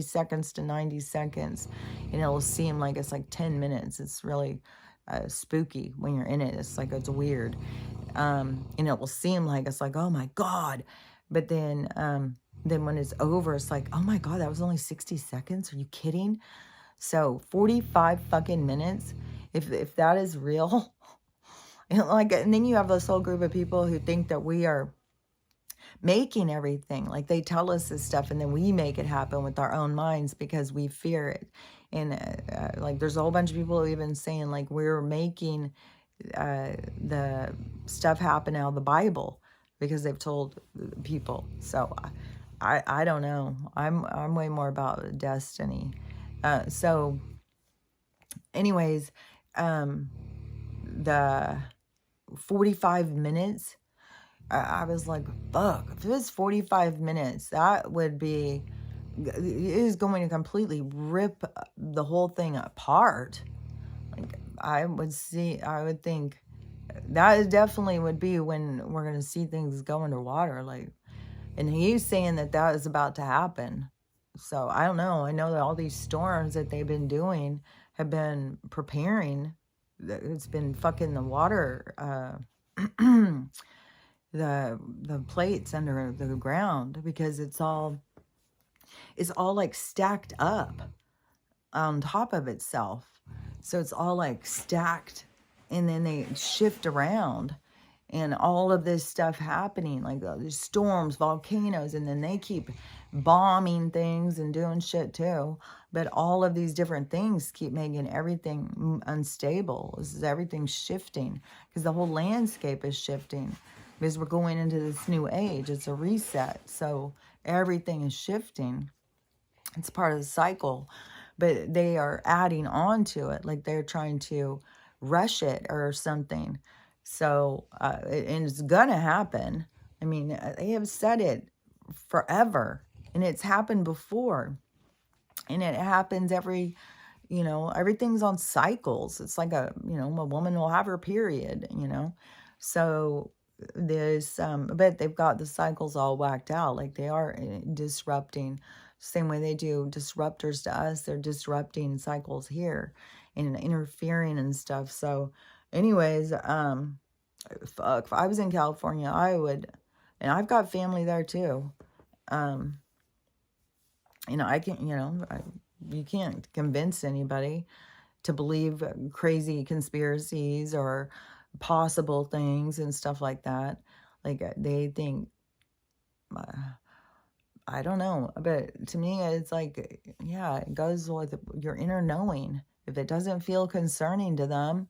seconds to 90 seconds. And it'll seem like it's like 10 minutes. It's really spooky when you're in it. It's like, it's weird. And it will seem like it's like, oh my God. But then when it's over, it's like, oh my God, that was only 60 seconds. Are you kidding? So 45 fucking minutes. If that is real, and then you have this whole group of people who think that we are making everything. Like, they tell us this stuff and then we make it happen with our own minds because we fear it. And like, there's a whole bunch of people even saying like we're making the stuff happen out of the Bible because they've told people. So I don't know. I'm way more about destiny. So anyways, the 45 minutes, I was like, fuck, if it was 45 minutes, that would be, it is going to completely rip the whole thing apart. Like, I would think that definitely would be when we're going to see things go underwater. Like, and he's saying that is about to happen. So I don't know. I know that all these storms that they've been doing have been preparing. It's been fucking the water, the plates under the ground, because it's all like stacked up on top of itself. So it's all like stacked, and then they shift around, and all of this stuff happening, like these storms, volcanoes, and then they keep bombing things and doing shit too. But all of these different things keep making everything unstable. Everything's shifting because the whole landscape is shifting, because we're going into this new age. It's a reset. So everything is shifting. It's part of the cycle. But they are adding on to it. Like, they're trying to rush it or something. So, and it's going to happen. I mean, they have said it forever. And it's happened before. And it happens everything's on cycles. It's like a woman will have her period, So there's, but they've got the cycles all whacked out. Like, they are disrupting. Same way they do disruptors to us, they're disrupting cycles here and interfering and stuff. So anyways, fuck, if I was in California, I would, and I've got family there too. I can't, you can't convince anybody. to believe crazy conspiracies or possible things and stuff like that. Like they think, uh, I don't know, but to me, it's like, yeah, it goes with your inner knowing. If it doesn't feel concerning to them,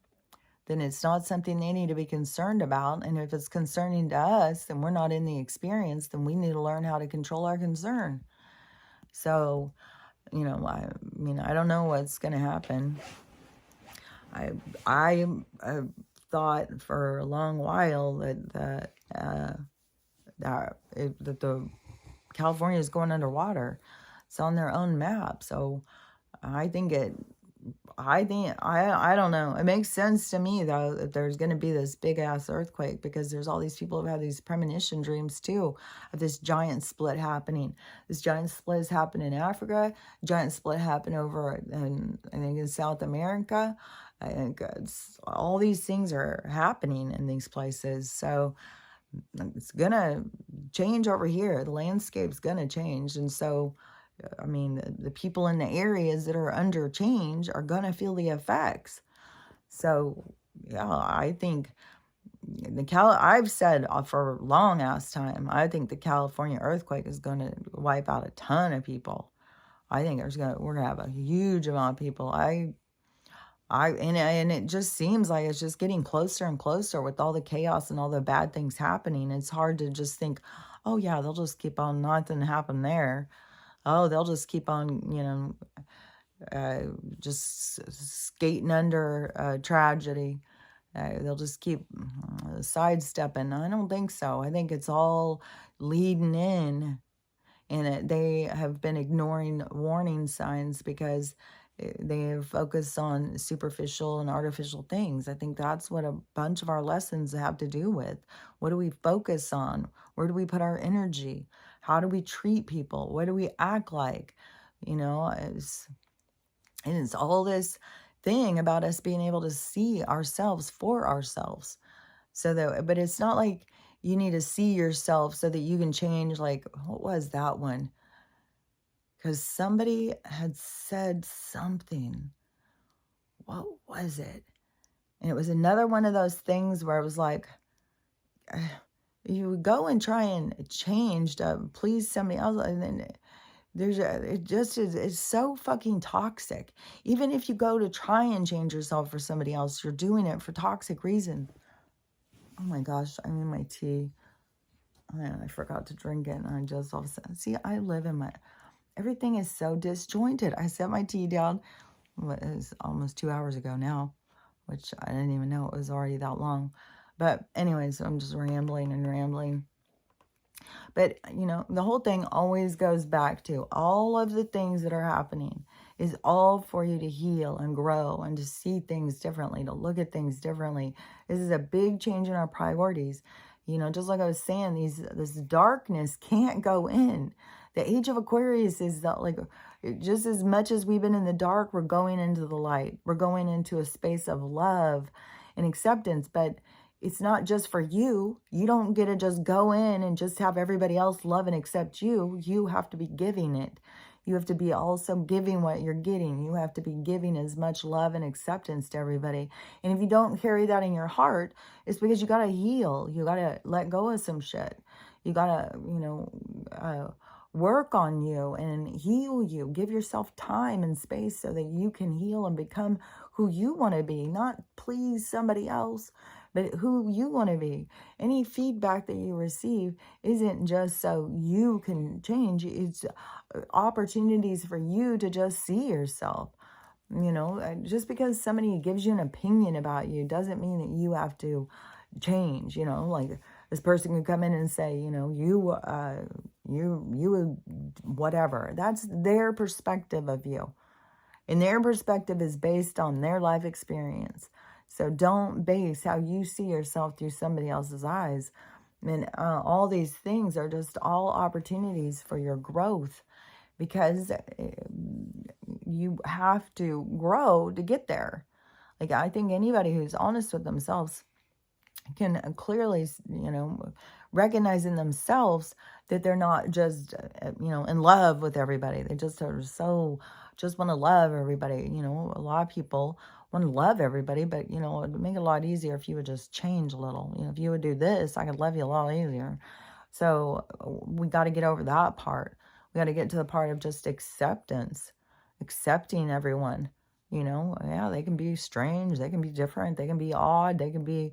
then it's not something they need to be concerned about. And if it's concerning to us and we're not in the experience, then we need to learn how to control our concern. So, I mean, I don't know what's going to happen. I thought for a long while that the California is going underwater. It's on their own map. So I think I don't know. It makes sense to me, though, that there's going to be this big ass earthquake, because there's all these people who have these premonition dreams too of this giant split happening. This giant split has happened in Africa. Giant split happened over I think in South America. I think all these things are happening in these places. So it's going to change over here. The landscape's going to change. And so, I mean, the people in the areas that are under change are going to feel the effects. So, yeah, I think I've said for a long ass time, I think the California earthquake is going to wipe out a ton of people. I think we're going to have a huge amount of people. And it just seems like it's just getting closer and closer with all the chaos and all the bad things happening. It's hard to just think, oh yeah, they'll just keep on, nothing happen there. Oh, they'll just keep on, just skating under tragedy. They'll just keep sidestepping. I don't think so. I think it's all leading in, and they have been ignoring warning signs because they have focused on superficial and artificial things. I think that's what a bunch of our lessons have to do with. What do we focus on? Where do we put our energy? How do we treat people? What do we act like? And it's all this thing about us being able to see ourselves for ourselves. But it's not like you need to see yourself so that you can change. Like, what was that one? Because somebody had said something. What was it? And it was another one of those things where it was like, you would go and try and change to please somebody else, and then it's so fucking toxic. Even if you go to try and change yourself for somebody else, you're doing it for toxic reasons. Oh my gosh, I'm in my tea. I forgot to drink it, and I just all of a sudden, see, I live in my... Everything is so disjointed. I set my tea down. It was almost 2 hours ago now, which I didn't even know it was already that long. But anyways, I'm just rambling and rambling. But, the whole thing always goes back to all of the things that are happening is all for you to heal and grow and to see things differently, to look at things differently. This is a big change in our priorities. Just like I was saying, this darkness can't go in. The age of Aquarius is like, just as much as we've been in the dark, we're going into the light. We're going into a space of love and acceptance. But it's not just for you. You don't get to just go in and just have everybody else love and accept you. You have to be giving it. You have to be also giving what you're getting. You have to be giving as much love and acceptance to everybody. And if you don't carry that in your heart, it's because you got to heal. You got to let go of some shit. You got to, work on you and heal you. Give yourself time and space so that you can heal and become who you want to be, not please somebody else, but who you want to be. Any feedback that you receive isn't just so you can change. It's opportunities for you to just see yourself. Just because somebody gives you an opinion about you doesn't mean that you have to change. Like this person could come in and say, you whatever. That's their perspective of you. And their perspective is based on their life experience. So don't base how you see yourself through somebody else's eyes. And all these things are just all opportunities for your growth, because you have to grow to get there. Like, I think anybody who's honest with themselves can clearly, recognize in themselves that they're not just, in love with everybody. They just are so just want to love everybody. You know, a lot of people want to love everybody, but, you know, it'd make it a lot easier if you would just change a little. You know, if you would do this, I could love you a lot easier. So we got to get over that part. We got to get to the part of just acceptance, accepting everyone. You know, yeah, they can be strange, they can be different, they can be odd, they can be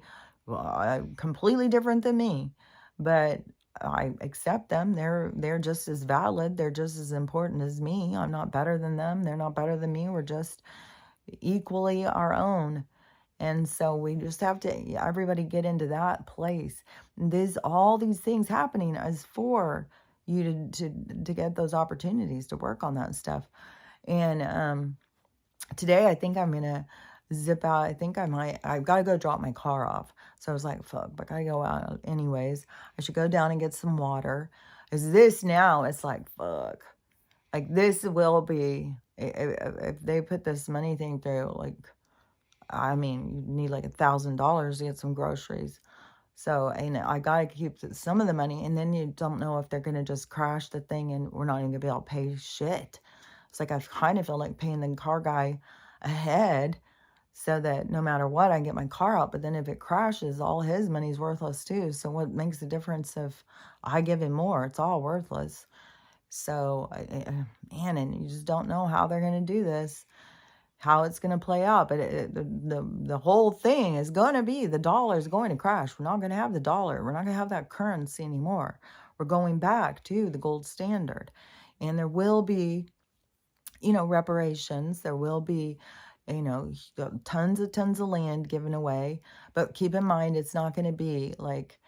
completely different than me, but I accept them. They're just as valid. They're just as important as me. I'm not better than them. They're not better than me. We're just equally our own. And so we just have to, everybody get into that place. All these things happening is for you to get those opportunities to work on that stuff. And today I think I'm gonna zip out. I think I've got to go drop my car off. So I was like, fuck, but I gotta go out anyways. I should go down and get some water. Is this now? It's like, fuck. Like this will be, if they put this money thing through, like, I mean, you need like $1,000 to get some groceries. So, and I got to keep some of the money, and then you don't know if they're going to just crash the thing and we're not even going to be able to pay shit. It's like I kind of feel like paying the car guy ahead so that no matter what, I get my car out. But then if it crashes, all his money's worthless too. So what makes the difference if I give him more? It's all worthless. So, man, and you just don't know how they're going to do this, how it's going to play out. But the whole thing is going to be the dollar is going to crash. We're not going to have the dollar. We're not going to have that currency anymore. We're going back to the gold standard. And there will be, you know, reparations. There will be, you know, tons of land given away. But keep in mind, it's not going to be like,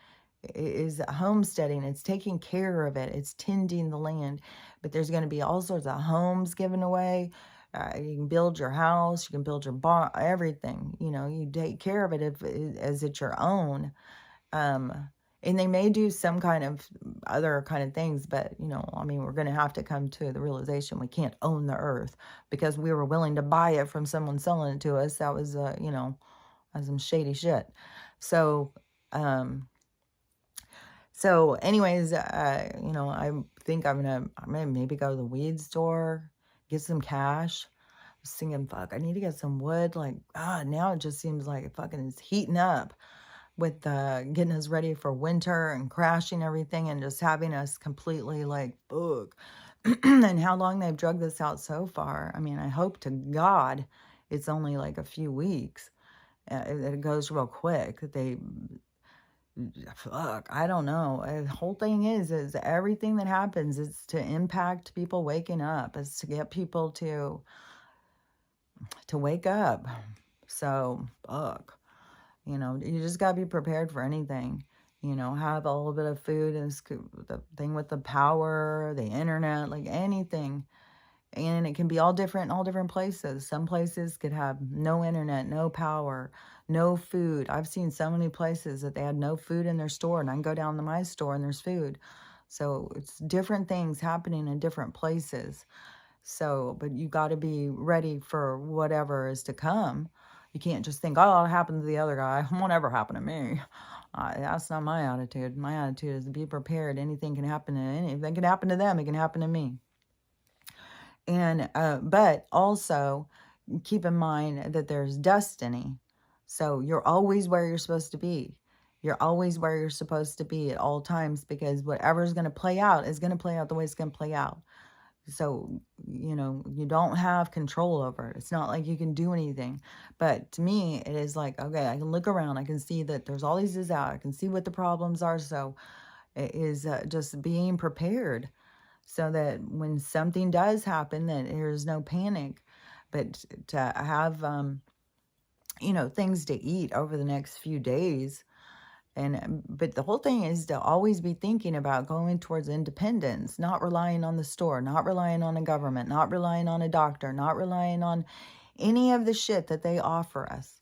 is homesteading. It's taking care of it. It's tending the land. But there's going to be all sorts of homes given away. You can build your house. You can build your barn. Everything. You know, you take care of it as it's your own. And they may do some kind of other kind of things, but, you know, I mean, we're going to have to come to the realization we can't own the earth because we were willing to buy it from someone selling it to us. That was, you know, some shady shit. So, anyways, you know, I think I'm gonna maybe go to the weed store, get some cash. I was thinking, fuck, I need to get some wood. Like, now it just seems like it fucking is heating up with getting us ready for winter and crashing everything and just having us completely like, ugh. And how long they've drug this out so far. I mean, I hope to God it's only like a few weeks. It goes real quick. Fuck, I don't know. The whole thing is everything that happens is to impact people waking up. Is to get people to wake up. So, fuck. You know, you just got to be prepared for anything. You know, have a little bit of food and the thing with the power, the internet, like anything. And it can be all different in all different places. Some places could have no internet, no power, no food. I've seen so many places that they had no food in their store, and I can go down to my store and there's food. So it's different things happening in different places. So, but you got to be ready for whatever is to come. You can't just think, oh, it happened to the other guy. It won't ever happen to me. That's not my attitude. My attitude is to be prepared. Anything can happen to anything. Can happen to them. It can happen to me. And, but also keep in mind that there's destiny. So you're always where you're supposed to be. You're always where you're supposed to be at all times, because whatever's going to play out is going to play out the way it's going to play out. So, you know, you don't have control over it. It's not like you can do anything. But to me, it is like, okay, I can look around. I can see that there's all these is out. I can see what the problems are. So it is just being prepared so that when something does happen, that there's no panic. But to have, you know, things to eat over the next few days. But the whole thing is to always be thinking about going towards independence, not relying on the store, not relying on a government, not relying on a doctor, not relying on any of the shit that they offer us.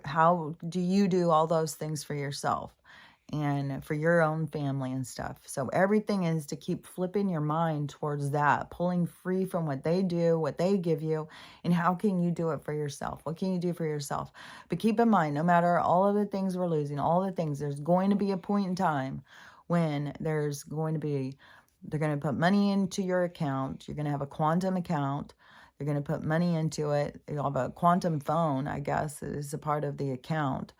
How do you do all those things for yourself and for your own family and stuff? So everything is to keep flipping your mind towards that, pulling free from what they do, what they give you, and how can you do it for yourself? What can you do for yourself? But keep in mind, no matter all of the things we're losing, all the things, there's going to be a point in time when they're going to put money into your account. You're going to have a quantum account You're going to put money into it. You'll have a quantum phone, I guess, is a part of the account.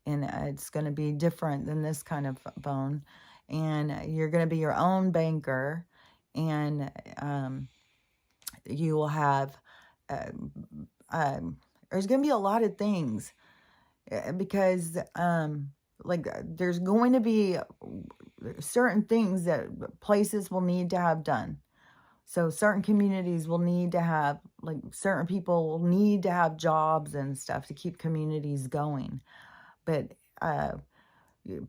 And it's going to be different than this kind of phone. And you're going to be your own banker. And you will have, uh, there's going to be a lot of things. Because, like, there's going to be certain things that places will need to have done. So certain communities will need to have, like, certain people will need to have jobs and stuff to keep communities going. But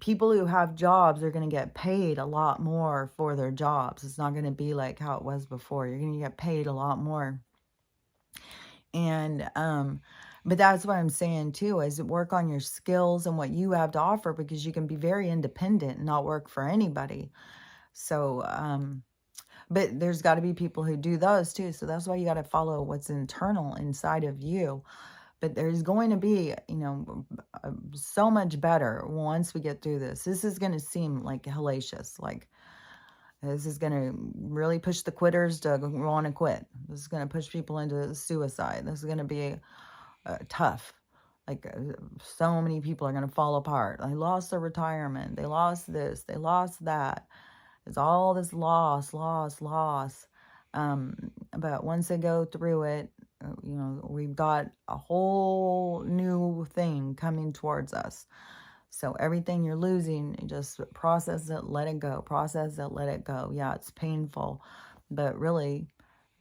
people who have jobs are going to get paid a lot more for their jobs. It's not going to be like how it was before. You're going to get paid a lot more. And, but that's what I'm saying too, is work on your skills and what you have to offer, because you can be very independent and not work for anybody. So, but there's got to be people who do those too. So that's why you got to follow what's internal inside of you. But there's going to be, so much better once we get through this. This is going to seem like hellacious. Like, this is going to really push the quitters to want to quit. This is going to push people into suicide. This is going to be tough. Like, so many people are going to fall apart. They lost their retirement. They lost this. They lost that. It's all this loss. But once they go through it, we've got a whole new thing coming towards us. So everything you're losing, you just process it, let it go. Process it, let it go. Yeah, it's painful. But really,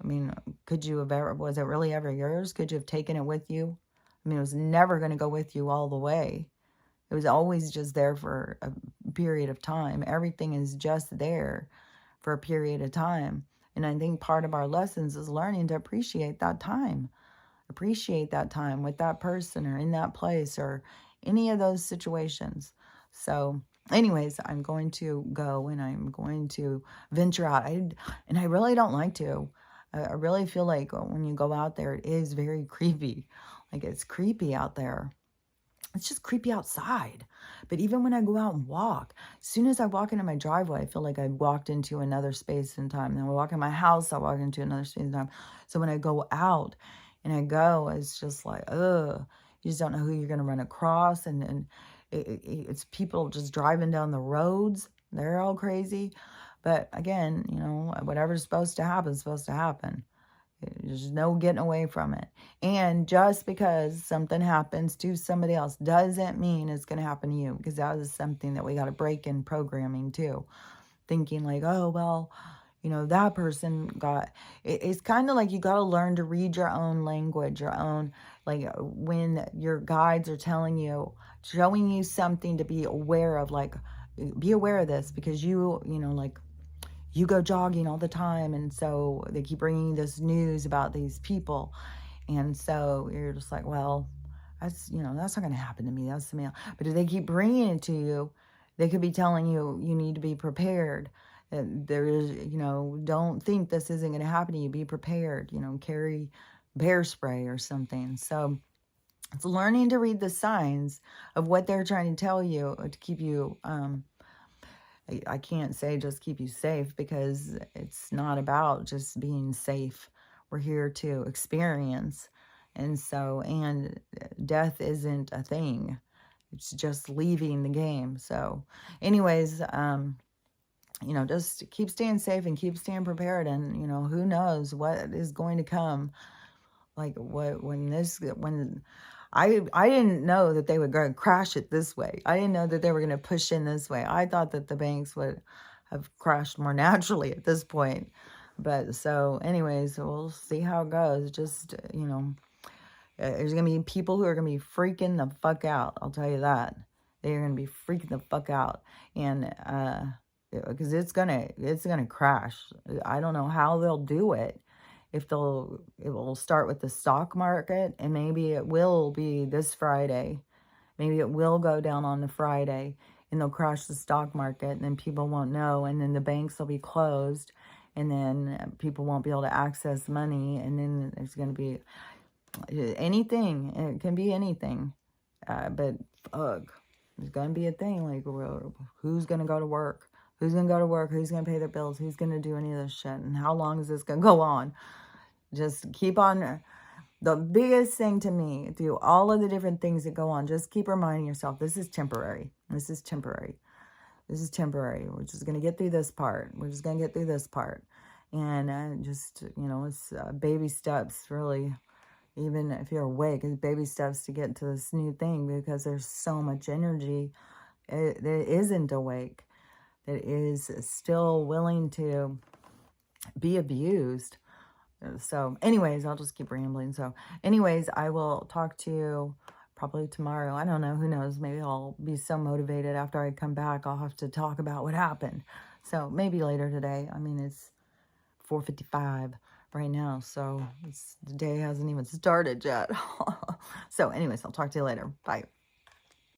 I mean, was it really ever yours? Could you have taken it with you? I mean, it was never going to go with you all the way. It was always just there for a period of time. Everything is just there for a period of time. And I think part of our lessons is learning to appreciate that time. Appreciate that time with that person or in that place or any of those situations. So anyways, I'm going to go and I'm going to venture out. And I really don't like to. I really feel like when you go out there, it is very creepy. Like, it's creepy out there. It's just creepy outside. But even when I go out and walk, as soon as I walk into my driveway, I feel like I walked into another space and time. Then when I walk in my house, I walk into another space and time. So when I go out and I go, it's just like, ugh. You just don't know who you're going to run across. And it's people just driving down the roads. They're all crazy. But again, whatever's supposed to happen is supposed to happen. There's no getting away from it. And just because something happens to somebody else doesn't mean it's going to happen to you. Because that is something that we got to break in programming too. Thinking like, oh, well, that person got... It's kind of like you got to learn to read your own language, your own... Like, when your guides are telling you, showing you something to be aware of, like, be aware of this because you go jogging all the time, and so they keep bringing this news about these people, and so you're just like, well, that's not going to happen to me. That's the mail. But if they keep bringing it to you, they could be telling you need to be prepared. There is, don't think this isn't going to happen to you. Be prepared. Carry bear spray or something. So it's learning to read the signs of what they're trying to tell you to keep you. I can't say just keep you safe, because it's not about just being safe. We're here to experience. And death isn't a thing. It's just leaving the game. So anyways, just keep staying safe and keep staying prepared. And, who knows what is going to come. Like when I didn't know that they were going to crash it this way. I didn't know that they were going to push in this way. I thought that the banks would have crashed more naturally at this point. But so anyways, we'll see how it goes. Just, there's going to be people who are going to be freaking the fuck out. I'll tell you that. They're going to be freaking the fuck out. And, because it's going to crash. I don't know how they'll do it. It will start with the stock market, and maybe it will be this Friday. Maybe it will go down on the Friday, and they'll crash the stock market, and then people won't know, and then the banks will be closed, and then people won't be able to access money, and then there's going to be anything. It can be anything. But fuck, there's going to be a thing like, who's going to go to work? Who's going to go to work? Who's going to pay their bills? Who's going to do any of this shit? And how long is this going to go on? Just keep on. The biggest thing to me, through all of the different things that go on, just keep reminding yourself, this is temporary. This is temporary. This is temporary. We're just going to get through this part. We're just going to get through this part. And just, it's baby steps, really. Even if you're awake, it's baby steps to get to this new thing, because there's so much energy that isn't awake, that is still willing to be abused. So anyways, I'll just keep rambling. So anyways, I will talk to you probably tomorrow. I don't know. Who knows? Maybe I'll be so motivated after I come back, I'll have to talk about what happened. So maybe later today. I mean, it's 4:55 right now. So the day hasn't even started yet. So anyways, I'll talk to you later. Bye.